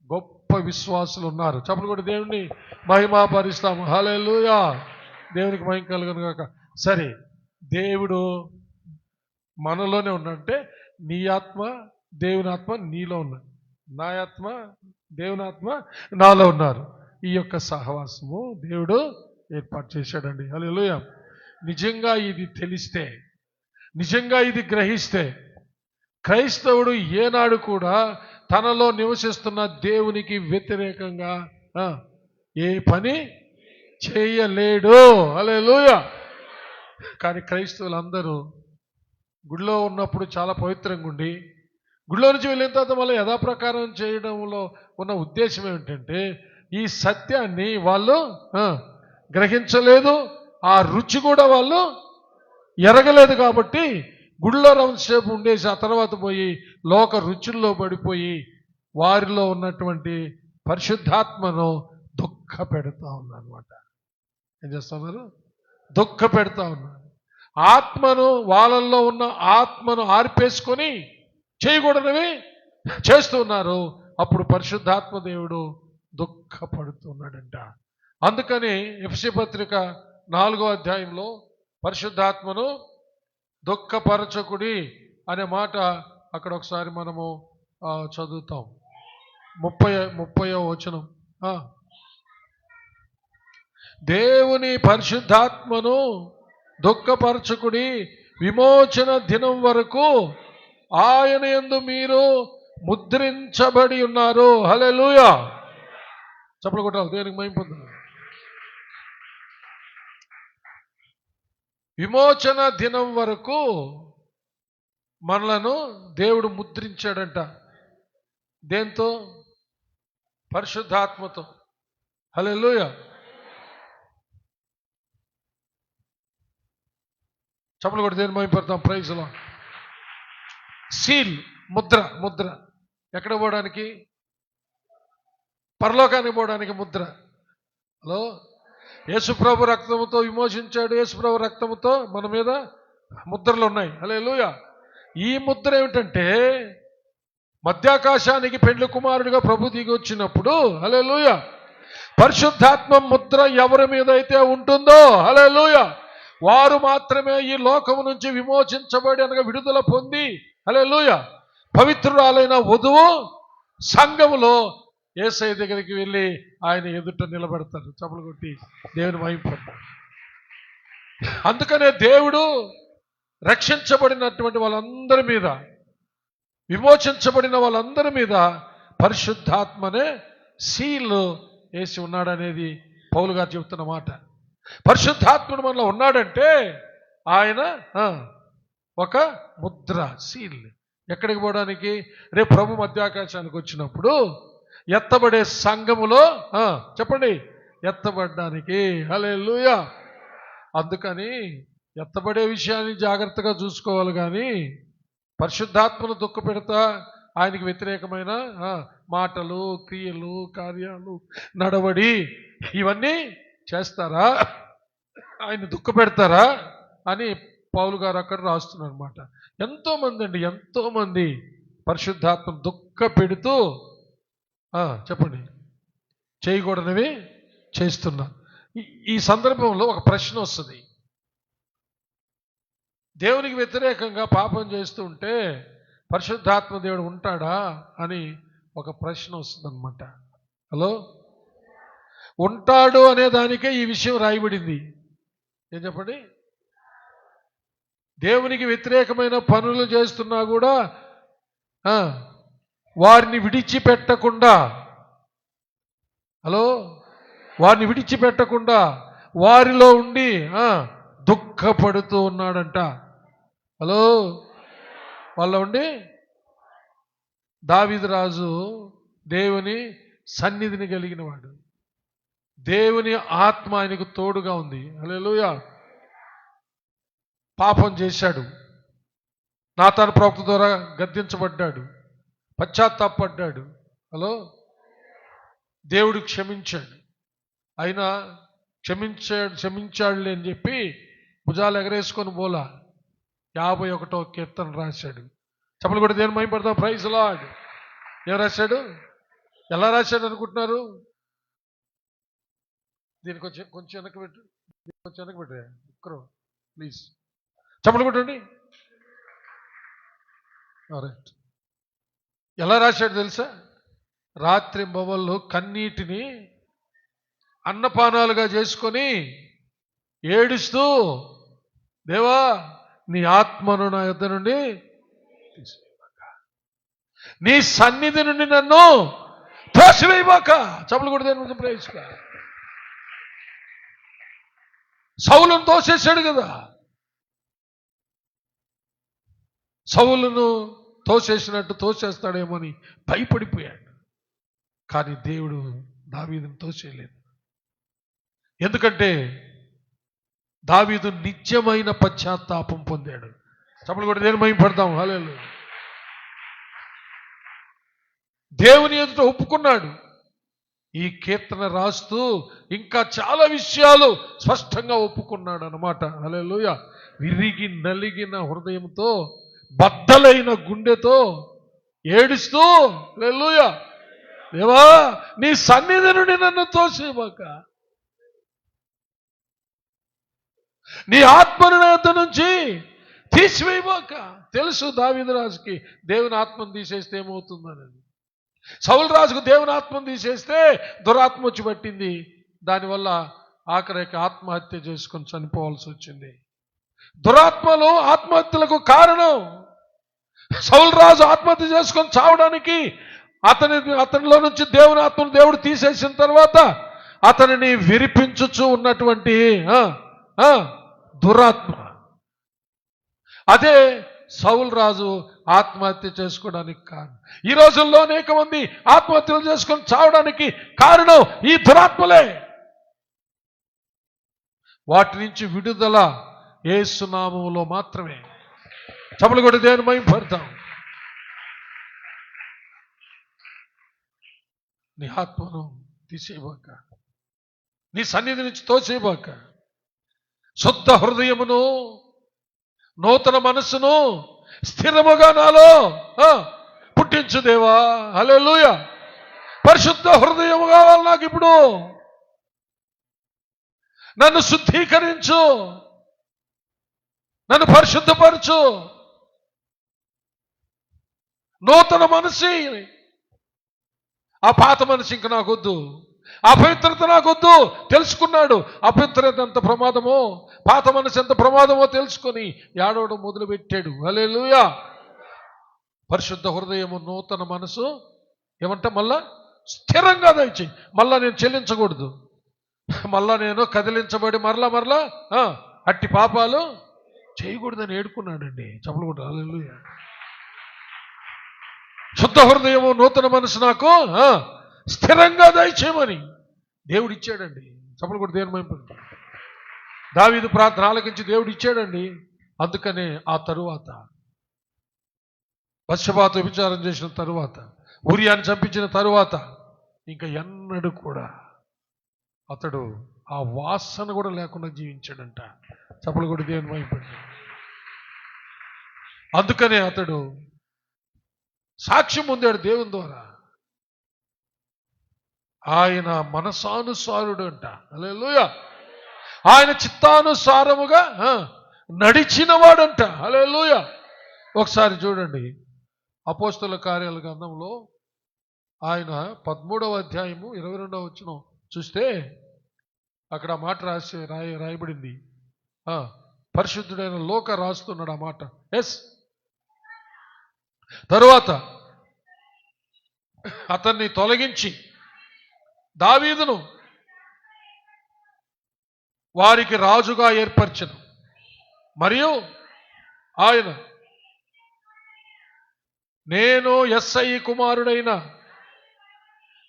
గొప్ప విశ్వాసులు ఉన్నారు. చప్పలు కూడా దేవుని మహిమపరుస్తాము. హల్లెలూయా. దేవునికి మహిమ కలుగును గాక. సరే, దేవుడు మనలోనే ఉన్నట్టే నీ ఆత్మ దేవుని ఆత్మ నీలో ఉన్నది, నా ఆత్మ దేవుని ఆత్మ నాలో ఉన్నారు. ఈ యొక్క సహవాసము దేవుడు ఏర్పాటు చేశాడండి. హల్లెలూయా. నిజంగా ఇది తెలిస్తే, నిజంగా ఇది గ్రహిస్తే, క్రైస్తవుడు ఏనాడు కూడా తనలో నివసిస్తున్న దేవునికి వ్యతిరేకంగా ఏ పని చేయలేడు. హల్లెలూయా. కానీ క్రైస్తవులందరూ గుడిలో ఉన్నప్పుడు చాలా పవిత్రంగా ఉండి, గుడిలో నుంచి వెళ్ళిన తర్వాత మళ్ళీ యథాప్రకారం చేయడంలో ఉన్న ఉద్దేశం ఏమిటంటే, ఈ సత్యాన్ని వాళ్ళు గ్రహించలేదు, ఆ రుచి కూడా వాళ్ళు ఎరగలేదు. కాబట్టి గుడిలో రౌండ్సేపు ఉండేసి ఆ తర్వాత పోయి లోక రుచుల్లో పడిపోయి వారిలో ఉన్నటువంటి పరిశుద్ధాత్మను దుఃఖ పెడతా ఉన్నారన్నమాట. ఏం చేస్తున్నారు? దుఃఖ పెడతా ఉన్నారు. ఆత్మను, వాళ్ళల్లో ఉన్న ఆత్మను ఆర్పేసుకొని చేయకూడనివి చేస్తున్నారు. అప్పుడు పరిశుద్ధాత్మ దేవుడు దుఃఖపడుతున్నాడంట. అందుకని ఎఫెసీ పత్రిక 4వ అధ్యాయంలో పరిశుద్ధాత్మను దుఃఖపరచకుడి అనే మాట అక్కడ ఒకసారి మనము చదువుతాం. 30వ వచనం. దేవుని పరిశుద్ధాత్మను దుఃఖపరచకుడి, విమోచన దినం వరకు ఆయన యందు మీరు ముద్రించబడి ఉన్నారు. హల్లెలూయా. చప్పలు కొట్టాలి, దేవునికి మహిమ పొందాలి. విమోచన దినం వరకు మనలను దేవుడు ముద్రించాడంట. దేంతో? పరిశుద్ధాత్మతో. హల్లెలూయా. చప్పలు కొట్టి దేవుని మహిమ పడతాం. Praise lord. సీల్, ముద్ర ఎక్కడ పోవడానికి? పరలోకానికి పోవడానికి ముద్ర. హలో, యేసుప్రభు రక్తముతో విమోచించాడు, యేసుప్రభు రక్తముతో మన మీద ముద్రలు ఉన్నాయి. హల్లెలూయా. ఈ ముద్ర ఏమిటంటే, మధ్యాకాశానికి పెండ్లి కుమారుడిగా ప్రభు దిగి వచ్చినప్పుడు, హల్లెలూయా, పరిశుద్ధాత్మ ముద్ర ఎవరి మీద అయితే ఉంటుందో, హల్లెలూయా, వారు మాత్రమే ఈ లోకము నుంచి విమోచించబడి అనగా విడుదల పొంది, హల్లెలూయా, పవిత్రురాలైన వధువు సంఘములో యేసయ్య దగ్గరికి వెళ్ళి ఆయన ఎదుట నిలబడతారు. చప్పలు కొట్టి దేవుని మహిమ పొందారు. అందుకనే దేవుడు రక్షించబడినటువంటి వాళ్ళందరి మీద, విమోచించబడిన వాళ్ళందరి మీద పరిశుద్ధాత్మనే సీల్ వేసి ఉన్నాడనేది పౌలు గారు చెబుతున్న మాట. పరిశుద్ధాత్ముడు మనలో ఉన్నాడంటే ఆయన ఒక ముద్ర, సీల్. ఎక్కడికి పోవడానికి? రేపు ప్రభు మధ్యాకాశానికి వచ్చినప్పుడు ఎత్తబడే సంఘములో చెప్పండి, ఎత్తబడ్డానికి. హల్లెలూయా. అందుకని ఎత్తబడే విషయాన్ని జాగ్రత్తగా చూసుకోవాలి. కానీ పరిశుద్ధాత్మను దుఃఖపెడతా ఆయనకి వ్యతిరేకమైన మాటలు, క్రియలు, కార్యాలు, నడవడి ఇవన్నీ చేస్తారా, ఆయన దుఃఖపెడతారా అని పౌలు గారు అక్కడ రాస్తున్నారు అనమాట. ఎంతోమంది పరిశుద్ధాత్మను దుఃఖ పెడుతూ చెప్పండి చేయకూడనివి చేస్తున్నారు. ఈ సందర్భంలో ఒక ప్రశ్న వస్తుంది. దేవునికి వ్యతిరేకంగా పాపం చేస్తూ ఉంటే పరిశుద్ధాత్మ దేవుడు ఉంటాడా అని ఒక ప్రశ్న వస్తుంది అనమాట. హలో, ఉంటాడు అనే దానికే ఈ విషయం రాయబడింది. ఏం చెప్పండి? దేవునికి వ్యతిరేకమైన పనులు చేస్తున్నా కూడా వారిని విడిచిపెట్టకుండా, హలో, వారిని విడిచిపెట్టకుండా వారిలో ఉండి దుఃఖపడుతూ ఉన్నాడంట. హలో, వాళ్ళ ఉండి దావీదు రాజు దేవుని సన్నిధిని కలిగిన వాడు, దేవుని ఆత్మ ఆయనకు తోడుగా ఉంది. హల్లెలూయా. పాపం చేశాడు, నాతాను ప్రవక్త ద్వారా గద్దించబడ్డాడు, పశ్చాత్తాపడ్డాడు. హలో, దేవుడు క్షమించాడు. అయినా క్షమించాడులే అని చెప్పి భుజాలు ఎగరేసుకొని పోలా 51వ కీర్తన రాశాడు. చెప్పలు కూడా దేని మహిమపడతాం. Praise lord. ఏం రాశాడు? ఎలా రాశాడు అనుకుంటున్నారు? దీనికి కొంచెం వెనక్కి పెట్టు, కొంచెం వెనక్కి పెట్టే ఒక్కరు ప్లీజ్. చెప్పలు కొట్టండి. రైట్. ఎలా రాశాడు తెలుసా? రాత్రి బొమ్మలు కన్నీటిని అన్నపానాలుగా చేసుకొని ఏడుస్తూ, దేవా నీ ఆత్మను నా యొద్ద నుండి తీసివేయబాక, నీ సన్నిధి నుండి నన్ను తోసివేయబాక. చెప్పలు కూడా దేని ప్రవేశిక. సౌలును తోసేశాడు కదా, సౌలును తోసేసినట్టు తోసేస్తాడేమోని భయపడిపోయాడు. కానీ దేవుడు దావీదును తోసేయలేదు. ఎందుకంటే దావీదు నిత్యమైన పశ్చాత్తాపం పొందాడు. చెప్పలు కూడా నేను మహిమపడతాం. హల్లెలూయా. దేవుని ఎదుట ఒప్పుకున్నాడు. ఈ కీర్తన రాస్తూ ఇంకా చాలా విషయాలు స్పష్టంగా ఒప్పుకున్నాడు అన్నమాట. హల్లెలూయా. విరిగి నలిగిన హృదయంతో, బద్దలైన గుండెతో ఏడుస్తూ, హల్లెలూయా, దేవా నీ సన్నిధి నుండి నన్ను తోసేయబాక, నీ ఆత్మను నా యొద్ద నుంచి తీసివేయబాక. తెలుసు దావీదు రాజుకి దేవుని ఆత్మను తీసేస్తే ఏమవుతుందని. సౌలు రాజుకు దేవుని ఆత్మను తీసేస్తే దురాత్మ వచ్చి పట్టింది. దానివల్ల ఆఖరికి ఆత్మహత్య చేసుకొని చనిపోవాల్సి వచ్చింది. దురాత్మలు ఆత్మహత్యలకు కారణం. సౌలు రాజు ఆత్మహత్య చేసుకొని చావడానికి అతనిలో నుంచి దేవుని ఆత్మను దేవుడు తీసేసిన తర్వాత అతనిని విరిపించుచు ఉన్నటువంటి దురాత్మ. అదే సౌలు రాజు ఆత్మహత్య చేసుకోవడానికి కారణం. ఈ రోజుల్లో అనేక మంది ఆత్మహత్యలు చేసుకొని చావడానికి కారణం ఈ దురాత్మలే. వాటి నుంచి విడుదల యేసు నామములో మాత్రమే. చపలు కూడా దేని మహిమపడతాం. నీ ఆత్మను తీసేయబాక, నీ సన్నిధి నుంచి తోసేయబాక. శుద్ధ హృదయమును నూతన మనస్సును స్థిరముగా నాలో పుట్టించు దేవా. హల్లెలూయా. పరిశుద్ధ హృదయము కావాలి నాకు ఇప్పుడు. నన్ను శుద్ధీకరించు, నన్ను పరిశుద్ధపరచు. నూతన మనసు. ఆ పాత మనసు ఇంక నాకొద్దు, అపవిత్రత నాకొద్దు. తెలుసుకున్నాడు అపవిత్రత ఎంత ప్రమాదమో, పాత మనసు ఎంత ప్రమాదమో తెలుసుకొని ఏడవడం మొదలుపెట్టాడు. హల్లెలూయా. పరిశుద్ధ హృదయము నూతన మనసు ఏమంట మళ్ళా స్థిరంగా దయచేయి. మళ్ళా నేను చెల్లించకూడదు, మళ్ళా నేను కదిలించబడి మరలా అట్టి పాపాలు చేయకూడదని ఏడుకున్నాడండి. చెప్పలు కూడా. హల్లెలూయా. శుద్ధ హృదయము నూతన మనసు నాకు స్థిరంగా దయచేయమని దేవుడు ఇచ్చాడండి. చెప్పలు కూడా దేని మహిమ. దావీదు ప్రార్థన ఆలకించి దేవుడు ఇచ్చాడండి. అందుకనే ఆ తరువాత బత్షెబాతో విచారం చేసిన తరువాత, ఊరియాని చంపించిన తరువాత ఇంకా ఎన్నడూ కూడా అతడు ఆ వాసన కూడా లేకుండా జీవించాడంట. చెప్పలు కూడా దేని మహిమ. అందుకనే అతడు సాక్ష్యం పొందాడు దేవుని ద్వారా. ఆయన మనసానుసారుడు అంట. హల్లెలూయా. ఆయన చిత్తానుసారముగా నడిచినవాడంట. హల్లెలూయా. ఒకసారి చూడండి అపోస్తలుల కార్యాల గ్రంథంలో ఆయన 13వ అధ్యాయము 22వ వచనం చూస్తే అక్కడ ఆ మాట రాయబడింది. పరిశుద్ధుడైన లోక రాస్తున్నాడు ఆ మాట. ఎస్. తరువాత అతన్ని తొలగించి దావీదును వారికి రాజుగా ఏర్పరచెను. మరియు ఆయన నేను యెస్సయి కుమారుడైన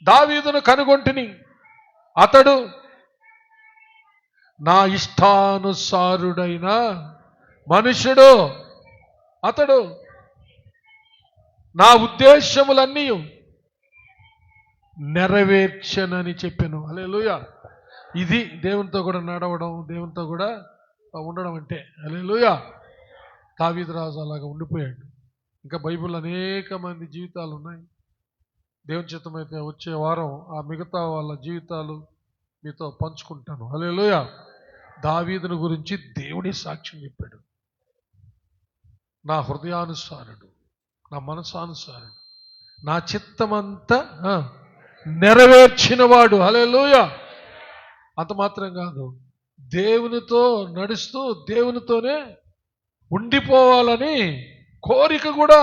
దావీదును కనుగొంటిని, అతడు నా ఇష్టానుసారుడైన మనుషుడు, అతడు నా ఉద్దేశములన్నీ నెరవేర్చనని చెప్పాను. హల్లెలూయా. ఇది దేవునితో కూడా నడవడం, దేవునితో కూడా ఉండడం అంటే. హల్లెలూయా. దావీదు రాజు అలాగా ఉండిపోయాడు. ఇంకా బైబిల్ అనేక మంది జీవితాలు ఉన్నాయి. దేవుని చిత్తమైతే వచ్చే వారం ఆ మిగతా వాళ్ళ జీవితాలు మీతో పంచుకుంటాను. హల్లెలూయా. దావీదుని గురించి దేవుని సాక్ష్యం చెప్పాడు. నా హృదయానుసారుడు, నా మనసానుసారుడు, నా చిత్తమంతా నెరవేర్చినవాడు. హల్లెలూయా. అంత మాత్రం కాదు, దేవునితో నడుస్తూ దేవునితోనే ఉండిపోవాలని కోరిక కూడా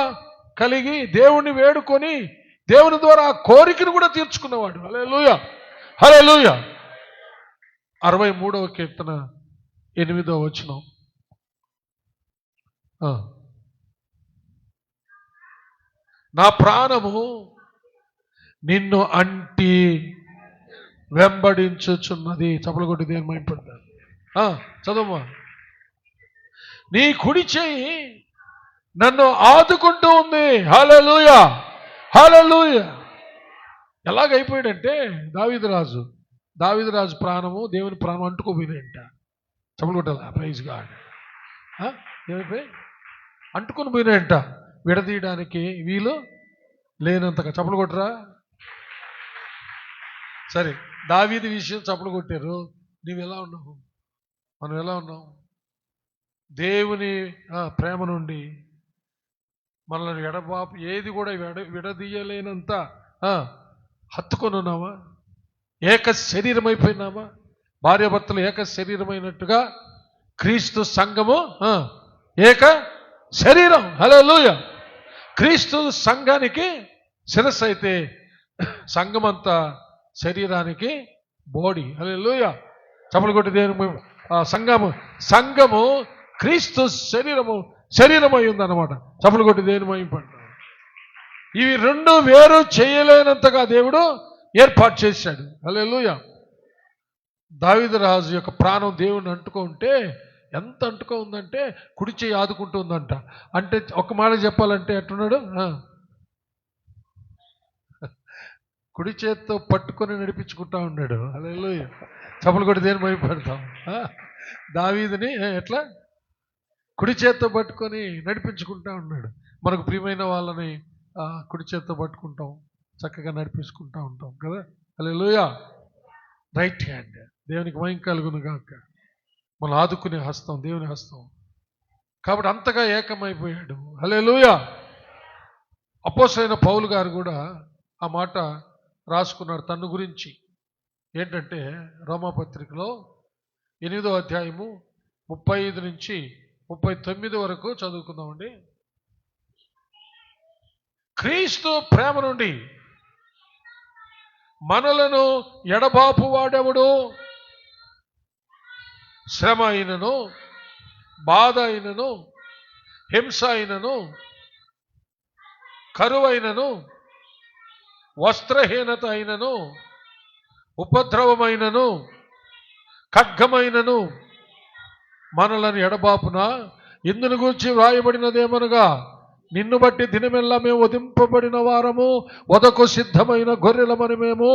కలిగి దేవుణ్ణి వేడుకొని దేవుని ద్వారా ఆ కోరికను కూడా తీర్చుకున్నవాడు. హల్లెలూయా. హల్లెలూయా. 63వ కీర్తన 8వ వచనం. నా ప్రాణము నిన్ను అంటి వెంబడించుచున్నది. చప్పలు కొట్టి దేని మైపడతారు. చదువు. నీ కుడి చేయి నన్ను ఆదుకుంటూ ఉంది. హల్లెలూయా. హల్లెలూయా. ఎలాగైపోయాడంటే దావీదు రాజు ప్రాణము దేవుని ప్రాణం అంటుకోపోయినాయంట. చప్పలు కొట్టాల. Praise God. ఏమైపోయి అంటుకొని పోయినాయంట. విడదీయడానికి వీలు లేనంతగా. చప్పలు కొట్టరా. సరే, దావీదు విషయం చప్పలు కొట్టారు. నువ్వు ఎలా ఉన్నావు? మనం ఎలా ఉన్నాం? దేవుని ప్రేమ నుండి మనల్ని ఎడబాపు ఏది కూడా విడదీయలేనంత హత్తుకొని ఉన్నామా? ఏక శరీరం అయిపోయినామా? భార్యాభర్తలు ఏక శరీరమైనట్టుగా క్రీస్తు సంఘము ఏక శరీరం. హల్లెలూయా. క్రీస్తు సంఘానికి శిరస్సు అయితే సంఘమంతా శరీరానికి బాడీ. హల్లెలూయా. చప్పలు కొట్టి దేని సంఘము క్రీస్తు శరీరమై ఉందన్నమాట. చప్పలు కొట్టి దేని మైంపడ్డాడు. ఇవి రెండు వేరు చేయలేనంతగా దేవుడు ఏర్పాటు చేశాడు. హల్లెలూయా. దావీదు రాజు యొక్క ప్రాణం దేవుని అంటుకో ఉంటే ఎంత అంటుకో ఉందంటే కుడి చేయి ఆదుకుంటూ ఉందంట. అంటే ఒక మాట చెప్పాలంటే ఎట్టున్నాడు? కుడి చేత్తో పట్టుకొని నడిపించుకుంటా ఉన్నాడు. హల్లెలూయా. చప్పలు కొట్టి దేని భయపడతాం? దావీదుని ఎట్లా కుడి చేత్తో పట్టుకొని నడిపించుకుంటా ఉన్నాడు. మనకు ప్రియమైన వాళ్ళని కుడి చేత్తో పట్టుకుంటాం, చక్కగా నడిపించుకుంటా ఉంటాం కదా. హల్లెలూయా. Right hand. దేవునికి మహిమ కలుగును గాక. మనం ఆదుకునే హస్తం దేవుని హస్తం. కాబట్టి అంతగా ఏకమైపోయాడు. హల్లెలూయా. అపోస్తలుడైన పౌలు గారు కూడా ఆ మాట రాసుకున్నాడు తన గురించి. ఏంటంటే రోమాపత్రికలో 8వ అధ్యాయము 35 నుంచి 39 వరకు చదువుకుందామండి. క్రీస్తు ప్రేమ నుండి మనలను ఎడబాపు వాడెవడు? శ్రమ అయినను, బాధ అయినను, హింస అయినను, కరువైనను, వస్త్రహీనత అయినను, ఉపద్రవమైనను, ఖడ్గమైనను మనలను ఎడబాపున. ఇందును గురించి వ్రాయబడినదేమనగా, నిన్ను బట్టి దినమెల్లా మేము వధింపబడిన వారము, వదకు సిద్ధమైన గొర్రెలమని మేము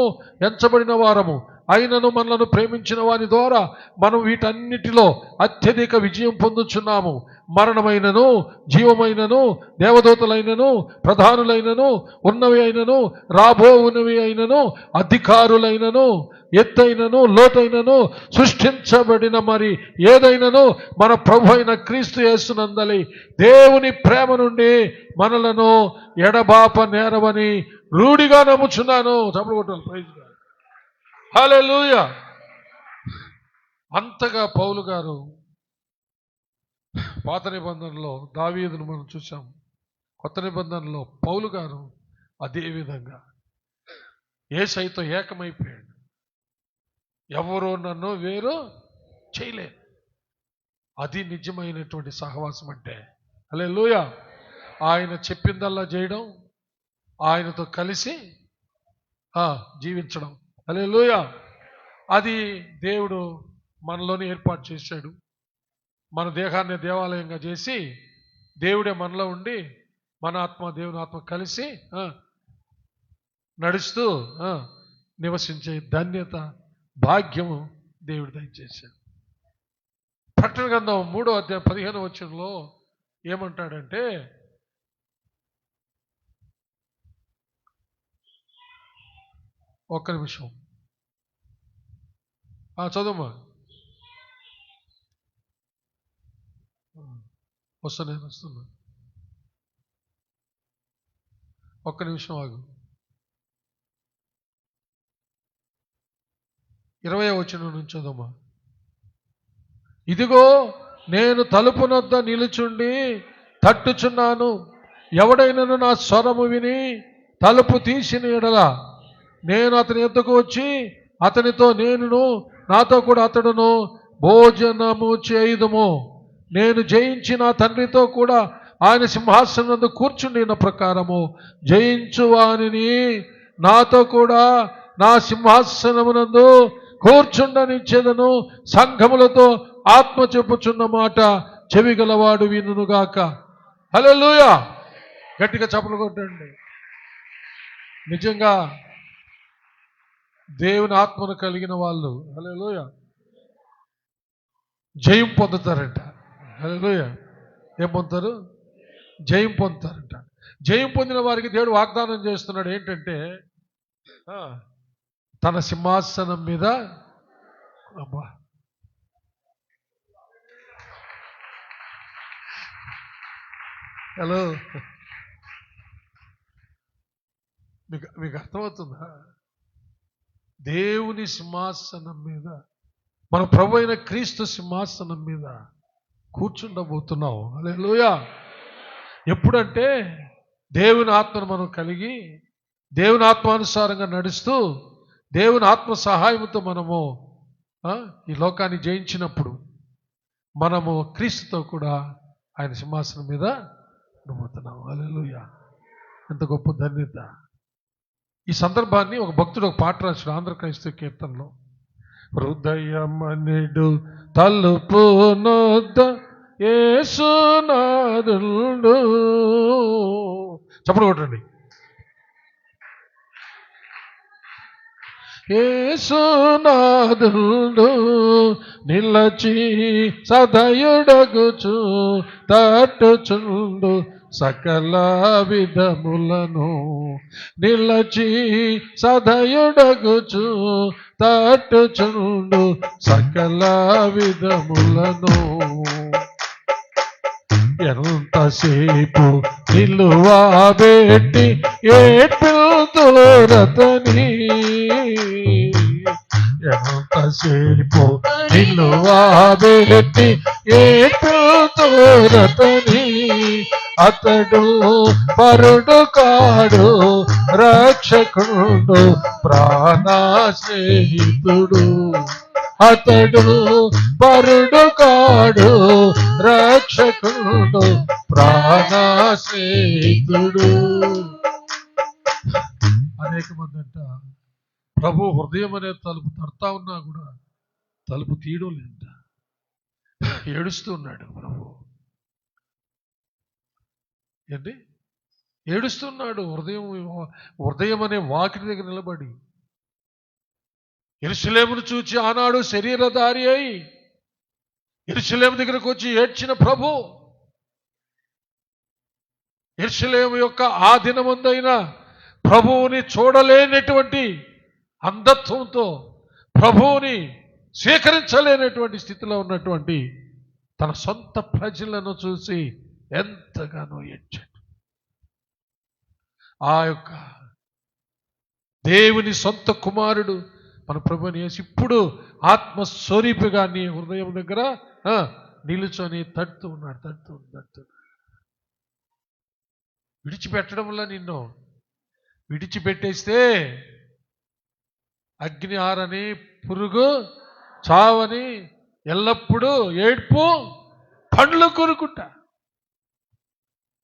ఎంచబడిన వారము. అయినను మనలను ప్రేమించిన వాని ద్వారా మనం వీటన్నిటిలో అత్యధిక విజయం పొందుచున్నాము. మరణమైనను, జీవమైనను, దేవదూతలైనను, ప్రధానులైనను, ఉన్నవి అయినను, రాబోవునవి అయినను, అధికారులైనను, ఎత్తైనను, లోతైనను, సృష్టించబడిన మరి ఏదైనను మన ప్రభు అయిన క్రీస్తు యేసునందలి దేవుని ప్రేమ నుండి మనలను ఎడబాప నేరవని రూఢిగా నమ్ముచున్నాను. చప్పుడు కొట్టాలి. Praise God. హల్లెలూయా. అంతగా పౌలు గారు పాత నిబంధనలో దావీదును మనం చూసాం. కొత్త నిబంధనలో పౌలు గారు అదే విధంగా యేసయ్యతో ఏకమైపోయాడు. ఎవరో నన్ను వేరు చేయలేదు. అది నిజమైనటువంటి సహవాసం అంటే. హల్లెలూయా. ఆయన చెప్పిందల్లా చేయడం, ఆయనతో కలిసి జీవించడం. హల్లెలూయా. అది దేవుడు మనలోనే ఏర్పాటు చేశాడు. మన దేహాన్ని దేవాలయంగా చేసి దేవుడే మనలో ఉండి మన ఆత్మ దేవుని ఆత్మ కలిసి నడుస్తూ నివసించే ధన్యత, భాగ్యము దేవుడు దయచేశాడు. ప్రకటన గ్రంథం 3వ అధ్యాయం 15వ వచనంలో ఏమంటాడంటే, ఒక్క నిమిషం చదువుమా. వస్తున్నా. ఒక్క నిమిషం ఆగు. 20వ వచనం నుంచి చదువుమా. ఇదిగో నేను తలుపునొద్ద నిలుచుండి తట్టుచున్నాను. ఎవడైనను నా స్వరము విని తలుపు తీసిన ఎడల నేను అతని ఎద్దుకు వచ్చి అతనితో నేనును నాతో కూడా అతడును భోజనము చేయుదుము. నేను జయించి నా తండ్రితో కూడా ఆయన సింహాసనం కూర్చుండిన ప్రకారము జయించువానిని నాతో కూడా నా సింహాసనమునందు కూర్చుండనిచ్చేదను. సంఘములతో ఆత్మ చెప్పుచున్న మాట చెవిగలవాడు వినుగాక. హల్లెలూయా. గట్టిగా చప్పట్లు కొట్టండి. నిజంగా దేవుని ఆత్మను కలిగిన వాళ్ళు హల్లెలూయా జయం పొందుతారంట. హల్లెలూయా. ఏం పొందుతారు? జయం పొందుతారంట. జయం పొందిన వారికి దేవుడు వాగ్దానం చేస్తున్నాడు ఏంటంటే, తన సింహాసనం మీద హలో మీకు అర్థమవుతుందా? దేవుని సింహాసనం మీద, మన ప్రభు అయిన క్రీస్తు సింహాసనం మీద కూర్చుండబోతున్నాం. హల్లెలూయా. ఎప్పుడంటే దేవుని ఆత్మను మనం కలిగి దేవుని ఆత్మానుసారంగా నడుస్తూ దేవుని ఆత్మ సహాయంతో మనము ఈ లోకాన్ని జయించినప్పుడు మనము క్రీస్తుతో కూడా ఆయన సింహాసనం మీద ఉండబోతున్నాం. హల్లెలూయా. ఎంత గొప్ప ధన్యత. ఈ సందర్భాన్ని ఒక భక్తుడు ఒక పాట రాశాడు ఆంధ్ర క్రైస్తవ కీర్తనలో. హృదయమనిడు తలుపు నొద్ద యేసునాథుడు. చప్పుడు కొట్టండి. యేసునాథుడు నిలచి సదయుడగుచు తట్టుచుండు సకల విధములను. నిలచి సదయుడగుచు తట్టుచుండు సకల విధములను. ఎంతసేపు నిలువబెట్టి ఏడ్పిల్తురతని. ఎంతసేపు నిలువబెట్టి ఏడ్పిల్తురతని. అతడు పరుడు కాడు రక్షకుడు ప్రాణ స్నేహితుడు. అతడు పరుడు కాడు రక్షకుడు ప్రాణ స్నేహితుడు. అనేక మంది అంట ప్రభు హృదయం అనే తలుపు తడతా ఉన్నా కూడా తలుపు తీయడం లేదంట. ఏడుస్తూ ఉన్నాడు ప్రభు. ఏంటి ఏడుస్తున్నాడు? హృదయం అనే వాకిటి దగ్గర నిలబడి యెరూషలేమును చూచి ఆనాడు శరీరధారి అయి యెరూషలేము దగ్గరకు వచ్చి ఏడ్చిన ప్రభు, యెరూషలేము యొక్క ఆ దినమందైన ప్రభువుని చూడలేనటువంటి అంధత్వంతో, ప్రభువుని స్వీకరించలేనటువంటి స్థితిలో ఉన్నటువంటి తన సొంత ప్రజలను చూసి ఎంతగానో ఏడ్చాడు. ఆ యొక్క దేవుని సొంత కుమారుడు మన ప్రభుని యేసు ఇప్పుడు ఆత్మస్వరూపిగా నీ హృదయం దగ్గర నిలుచొని తడుతూ ఉన్నాడు. విడిచిపెట్టడం వల్ల నిన్ను విడిచిపెట్టేస్తే అగ్ని ఆరని, పురుగు చావని, ఎల్లప్పుడూ ఏడ్పు పండ్లు కొరుకుంటా,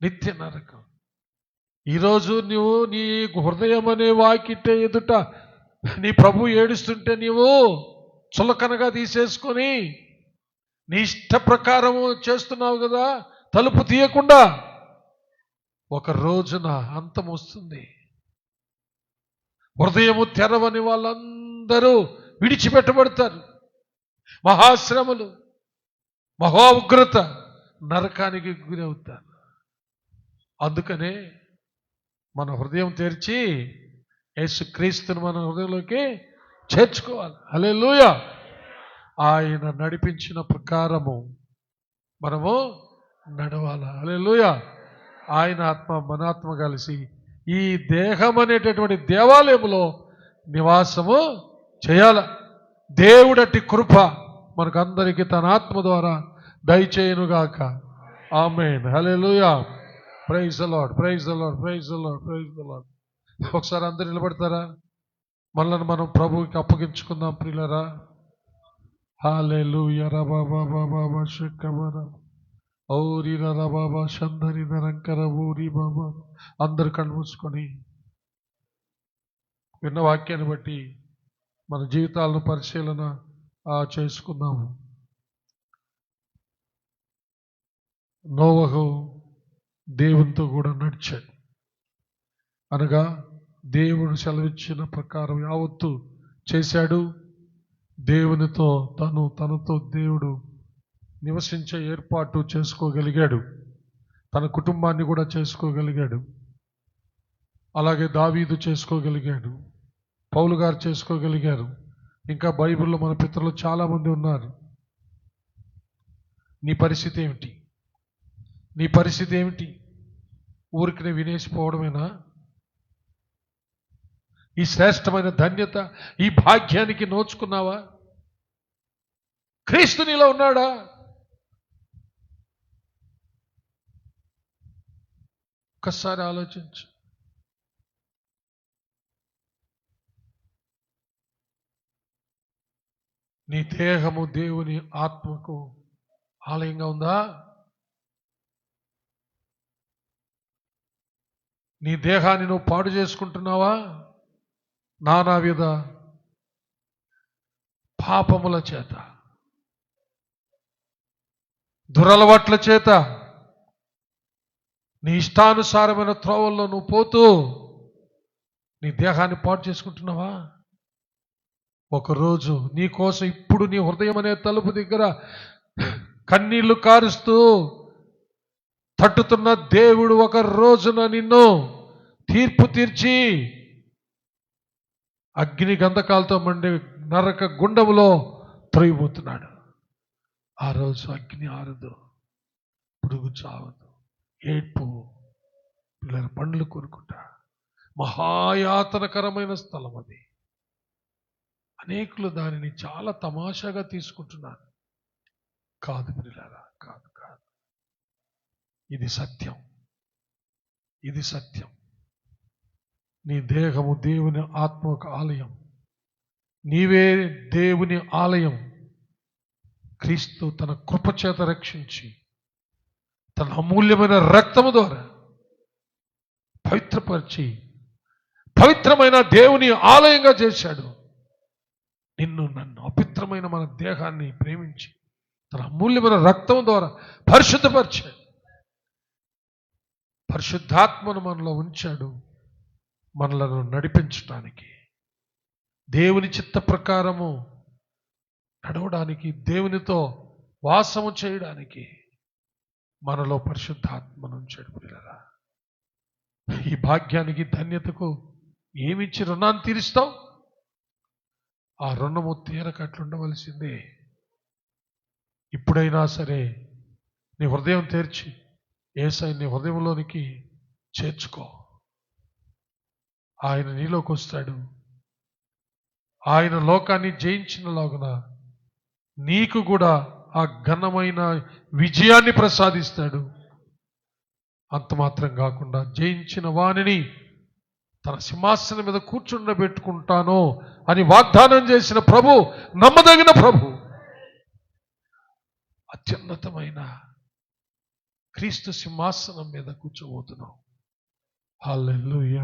నిత్య నరకం. ఈరోజు నువ్వు నీ హృదయం అనే వాకిట్టే ఎదుట నీ ప్రభు ఏడుస్తుంటే నీవు చులకనగా తీసేసుకొని నీ ఇష్ట ప్రకారము చేస్తున్నావు కదా, తలుపు తీయకుండా ఒక రోజున అంతం వస్తుంది. హృదయము తెరవని వాళ్ళందరూ విడిచిపెట్టబడతారు. మహాశ్రమలు, మహా ఉగ్రత, నరకానికి గురవుతారు. అందుకనే మన హృదయం తెరిచి యేసుక్రీస్తుని మన హృదయంలోకి చేర్చుకోవాలి. హల్లెలూయా. ఆయన నడిపించిన ప్రకారము మనము నడవాలి. హల్లెలూయా. ఆయన ఆత్మ మన ఆత్మ కలిసి ఈ దేహం అనేటటువంటి దేవాలయంలో నివాసము చేయాల. దేవుడటి కృప మనకందరికీ తన ఆత్మ ద్వారా దయచేయునుగాక. ఆమేన్. హల్లెలూయా. Praise the Lord, praise the Lord, praise the Lord, praise the Lord. ఒకసారి అందరు నిలబడతారా? మనల్ని మనం ప్రభువుకి అప్పగించుకుందాం ప్రియులరా. హల్లెలూయా. రబాబా శకబర ఔరి రబాబా శందరి నరంకర ఊరి బాబా. అందరు కళ్ళు మూసుకొని విన్న వాక్యాన్ని బట్టి మన జీవితాలను పరిశీలన చేసుకుందాము. నోవహు దేవునితో కూడా నడిచాడు. అనగా దేవుడు సెలవిచ్చిన ప్రకారం యావత్తు చేశాడు. దేవునితో తనతో దేవుడు నివసించే ఏర్పాటు చేసుకోగలిగాడు. తన కుటుంబాన్ని కూడా చేసుకోగలిగాడు. అలాగే దావీదు చేసుకోగలిగాడు, పౌలు గారు చేసుకోగలిగారు. ఇంకా బైబిల్లో మన పితరులు చాలామంది ఉన్నారు. నీ పరిస్థితి ఏమిటి? నీ పరిస్థితి ఏమిటి? ఊరికి వినేసిపోవడమేనా? ఈ శ్రేష్టమైన ధన్యత, ఈ భాగ్యానికి నోచుకున్నావా? క్రీస్తు నీలో ఉన్నాడా? ఒక్కసారి ఆలోచించు. నీ దేహము దేవుని ఆత్మకు ఆలయంగా ఉందా? నీ దేహాన్ని నువ్వు పాడు చేసుకుంటున్నావా? నానావిధ పాపముల చేత, దురలవాట్ల చేత, నీ ఇష్టానుసారమైన త్రోవల్లో నువ్వు పోతూ నీ దేహాన్ని పాడు చేసుకుంటున్నావా? ఒకరోజు నీ కోసం ఇప్పుడు నీ హృదయం అనే తలుపు దగ్గర కన్నీళ్లు కారుస్తూ తట్టుతున్న దేవుడు ఒక రోజున నిన్ను తీర్పు తీర్చి అగ్ని గంధకాలతో మండే నరక గుండములో త్రొయ్యబోతున్నాడు. ఆ రోజు అగ్ని ఆరదు, పురుగు చావదు, ఏడ్పు, పిల్లల పండ్లు కొనుక్కుంటా. మహాయాతనకరమైన స్థలం అది. అనేకులు దానిని చాలా తమాషాగా తీసుకుంటున్నారు. కాదు పిల్లలారా, కాదు కాదు. ఇది సత్యం, ఇది సత్యం. నీ దేహము దేవుని ఆత్మక ఆలయం. నీవే దేవుని ఆలయం. క్రీస్తు తన కృపచేత రక్షించి తన అమూల్యమైన రక్తము ద్వారా పవిత్రపరిచి పవిత్రమైన దేవుని ఆలయంగా చేశాడు. నిన్ను నన్ను అపవిత్రమైన మన దేహాన్ని ప్రేమించి తన అమూల్యమైన రక్తం ద్వారా పరిశుద్ధపరిచాడు. పరిశుద్ధాత్మను మనలో ఉంచాడు, మనలను నడిపించటానికి. దేవుని చిత్త ప్రకారము నడవడానికి, దేవునితో వాసము చేయడానికి మనలో పరిశుద్ధాత్మను ఉంచాడు ప్రియులారా. ఈ భాగ్యానికి, ధన్యతకు ఏమిచ్చి రుణాన్ని తీరుస్తావు? ఆ రుణము తీరకట్లుండవలసిందే. ఇప్పుడైనా సరే నీ హృదయం తెరిచి యేసయ్య నీ హృదయంలోనికి చేర్చుకో. ఆయన నీలోకి వస్తాడు. ఆయన లోకాన్ని జయించినలాగున నీకు కూడా ఆ ఘనమైన విజయాన్ని ప్రసాదిస్తాడు. అంత మాత్రం కాకుండా జయించిన వానిని తన సింహాసనం మీద కూర్చుండబెట్టుకుంటాను అని వాగ్దానం చేసిన ప్రభు నమ్మదగిన ప్రభు. అత్యున్నతమైన క్రీస్తు సింహాసనం మీద కూర్చోబోతున్నాం. హల్లెలూయా.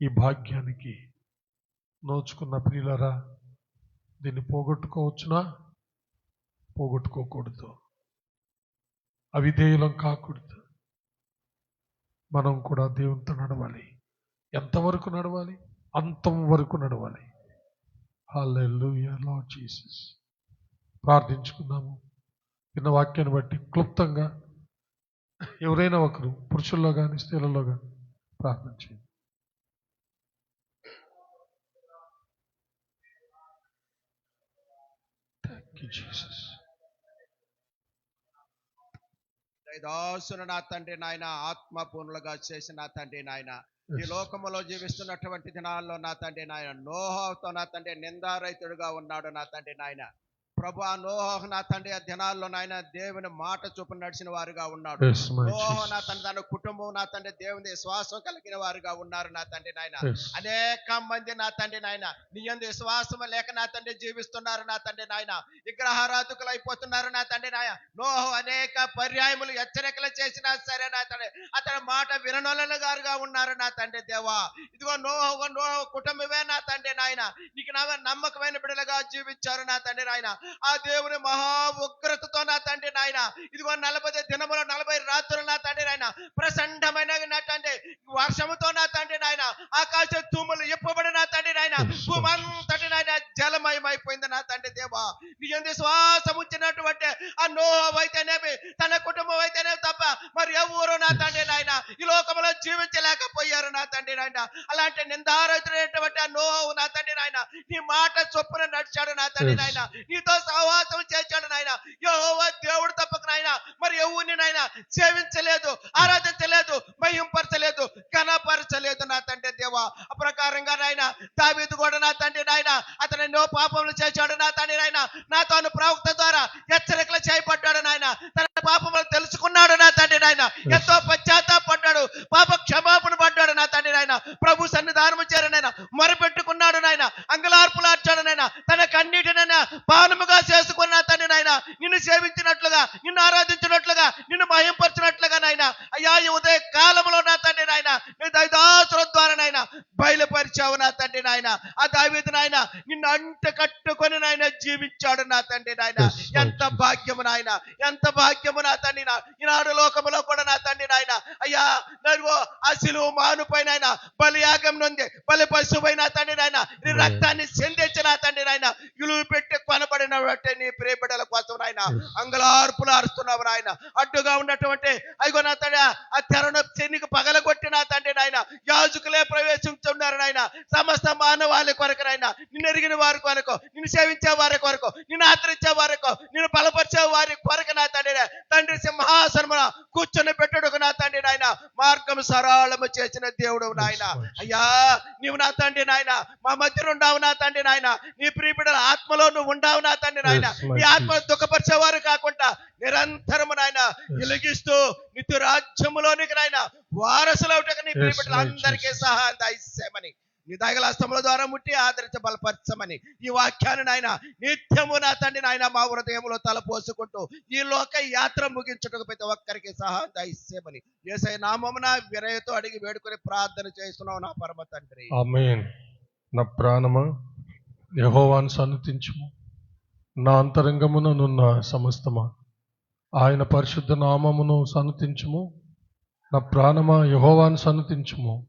ఈ భాగ్యానికి నోచుకున్న ప్రియులరా, దీన్ని పోగొట్టుకోవచ్చునా? పోగొట్టుకోకూడదు. అవిధేయులం కాకూడదు. మనం కూడా దేవునితో నడవాలి. ఎంతవరకు నడవాలి? అంతం వరకు నడవాలి. హల్లెలూయా లార్డ్ జీసస్. ప్రార్థించుకుందాము. విన్న వాక్యాన్ని బట్టి క్లుప్తంగా ఎవరైనా ఒకరు, పురుషుల్లో కానీ స్త్రీలలో కానీ ప్రార్థన చేయండి. Thank you Jesus. దాసును నా తండ్రి నాయన, ఆత్మపూర్ణులుగా చేసిన నా తండ్రి నాయన, ఈ లోకములో జీవిస్తున్నటువంటి దినాల్లో నా తండ్రి నాయన, నోహతో నా తండ్రి నిందారహితుడుగా ఉన్నాడు నా తండ్రి నాయన. ప్రభు, ఆ నోహ నా తండ్రి ఆ దినాల్లో నాయన దేవుని మాట చొప్పున నడిచిన వారుగా ఉన్నాడు. నోహ నా తండ్రి, తన కుటుంబం నా తండ్రి దేవుని విశ్వాసం కలిగిన వారుగా ఉన్నారు నా తండ్రి నాయన. అనేక మంది నా తండ్రి నాయన నీ యందు విశ్వాసం లేక నా తండ్రి జీవిస్తున్నారు నా తండ్రి నాయన. విగ్రహారాధకులు అయిపోతున్నారు నా తండ్రి నాయన. నోహ అనేక పర్యాయములు హెచ్చరికలు చేసినా సరే నా తండ్రి అతని మాట విననొలని గారుగా ఉన్నారు నా తండ్రి దేవా. ఇదిగో నోహ కుటుంబమే నా తండ్రి నాయన నీకు నమ్మకమైన బిడ్డలుగా జీవించారు నా తండ్రి నాయన. ఆ దేవుని మహా ఉగ్రతతో నా తండ్రి నాయన ఇదిగో 40 దినములు 40 రాత్రులు నా తండ్రి నాయన ప్రచండమైన నా తండ్రి వర్షముతో నా తండ్రి నాయన ఆకాశ తూములు ఇప్పబడి నా తండ్రి నాయన భూమంతటి నాయన జలమయమైపోయింది నా తండ్రి దేవా. నీ యందు శ్వాసం ఉంచినటువంటి ఆ నోహ అయితేనేమి తన కుటుంబం అయితేనేమి తప్ప మరి ఎవరు నా తండ్రి నాయన ఈ లోకంలో జీవించలేకపోయారు నా తండ్రి నాయన. అలాంటి నిందారహితుడైనటువంటి ఆ నోహ నా తండ్రి నాయన నీ మాట చొప్పున నడిచాడు నా తండ్రి నాయన. నీతో సహవాసం చేశాడు నాయన. యెహోవా దేవుడు తప్పక నాయన మరి ఎవరిని నాయన సేవించలేదు, ఆరాధించలేదు, మహింపరచలేదు, ఘనపరచలేదు నా తండ్రి దేవా. అప్రకారంగా నాయన దావీదు కూడా నా తండ్రి నాయన అతను ఎన్నో పాపములు చేశాడు నా తండ్రి నాయన. నాతో ప్రవక్త ద్వారా హెచ్చరికలు చేయబడ్డాడు నాయన. తన పాపములు తెలుసుకున్నాడు నా తండ్రి నాయన. ఎంతో పశ్చాత్తాపడ్డాడు, పాప క్షమాపణ పడ్డాడు నా తండ్రి నాయన. ప్రభు సన్నిధానము చేరి నాయన మొరపెట్టుకున్నాడు నాయన. అంగలార్పులార్చాడు నాయన. తన కన్నీటినైనా పానముగా చేసుకున్న తండ్రి నాయన నిన్ను సేవించినట్లుగా, నిన్ను ఆరాధించినట్లుగా, నిన్ను మహింపరిచినట్లుగా నాయన అయ్యా ఈ ఉదయ కాలంలో నా తండ్రి నాయన నీ దైదాసుల ద్వారా నాయన బయలుపరిచావు నా తండ్రి నాయన. ఆ దావీదు నాయన నిన్ను అంట కట్టుకొని నాయన జీవించాడు నా తండ్రి నాయన. ఎంత భాగ్యము నాయన, ఎంత భాగ్యము నా తండ్రి. ఈనాడు లోకములో కూడా నా తండ్రి నాయన అయ్యా నన్ను ఆ సిలువ మానుపై నాయన బలియాగం నుండి బలి పశువై నా తండ్రి నాయన నీ రక్తాన్ని చెందించి నా తండ్రి నాయన ఇలువ పెట్టి కొనబడిన నీ ప్రియబిడ్డల కోసం నాయన అంగలార్పులు అరుస్తున్నావు నాయన. అడ్డుగా ఉన్నటువంటి అయ్యో నా తండ్రి ఆ తెరను చెన్నికి పగలగొట్టి నా తండ్రి నాయన యాజకులే ప్రవేశించున్నారు నాయన. సమస్త మానవాళి కొరకు నాయన, నిన్ను ఎరిగిన వారి కొరకు, నిన్ను సేవించే వారి కొరకు, నిన్ను ఆదరించే వారి కొరకు, నిన్ను బలపరిచే వారి కొరకు నా తండ్రి తండ్రి సింహాసనమున కూర్చొని పెట్టుడుకు నా తండ్రి నాయన మార్గం సరళము చేసిన దేవుడు నాయన. అయ్యా నీవు నా తండ్రి నాయన మా మధ్య ఉండావు నా తండ్రి నాయన. నీ ప్రియబిడ్డల ఆత్మలో నువ్వు ఉండావు నా తండ్రి నాయన. నీ ఆత్మ దుఃఖపరిచేవారు కాకుండా నిరంతరము నాయన వెలిగిస్తూ నిత్య రాజ్యములోనికి నాయన వారసులవుటకు నీ ప్రియబిడ్డలందరికీ సహాయం దయచేయమని నీ దయగల హస్తముల ద్వారా ముట్టి ఆదరించి బలపరచమని ఈ వాక్యాన్ని నాయన నిత్యము నా తండ్రి నాయన మా హృదయంలో తలపోసుకుంటూ ఈ లోక యాత్ర ముగించుటకు ప్రతి ఒక్కరికి సహాయం దయచేయమని యేసయ్య నామమున వినయతో అడిగి వేడుకొని ప్రార్థన చేస్తున్నావు నా పరమ తండ్రి. ఆమేన్. నా ప్రాణమా యెహోవాను సన్నుతించుము, నా అంతరంగమున నున్న సమస్తమా ఆయన పరిశుద్ధ నామమును సన్నుతించుము. నా ప్రాణమా యెహోవాను సన్నతించుము,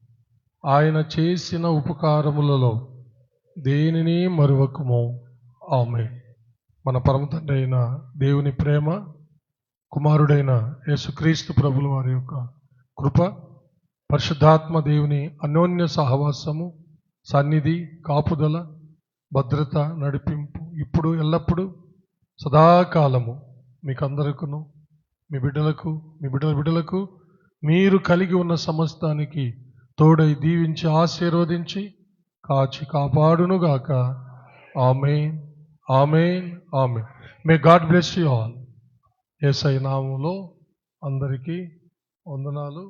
ఆయన చేసిన ఉపకారములలో దేనిని మరువకుము. ఆమేన్. మన పరమ తండ్రి అయిన దేవుని ప్రేమ, కుమారుడైన యేసుక్రీస్తు ప్రభుల వారి యొక్క కృప, పరిశుద్ధాత్మ దేవుని అన్యోన్య సహవాసము, సన్నిధి, కాపుదల, భద్రత, నడిపింపు ఇప్పుడు ఎల్లప్పుడూ సదాకాలము మీకందరికను, మీ బిడ్డలకు, మీ బిడ్డలకు, మీరు కలిగి ఉన్న సమస్తానికి తోడై దీవించి ఆశీర్వదించి కాచి కాపాడునుగాక. ఆమేన్, ఆమేన్, ఆమేన్. May God bless you all. యేసయ్య నామములో అందరికీ వందనాలు.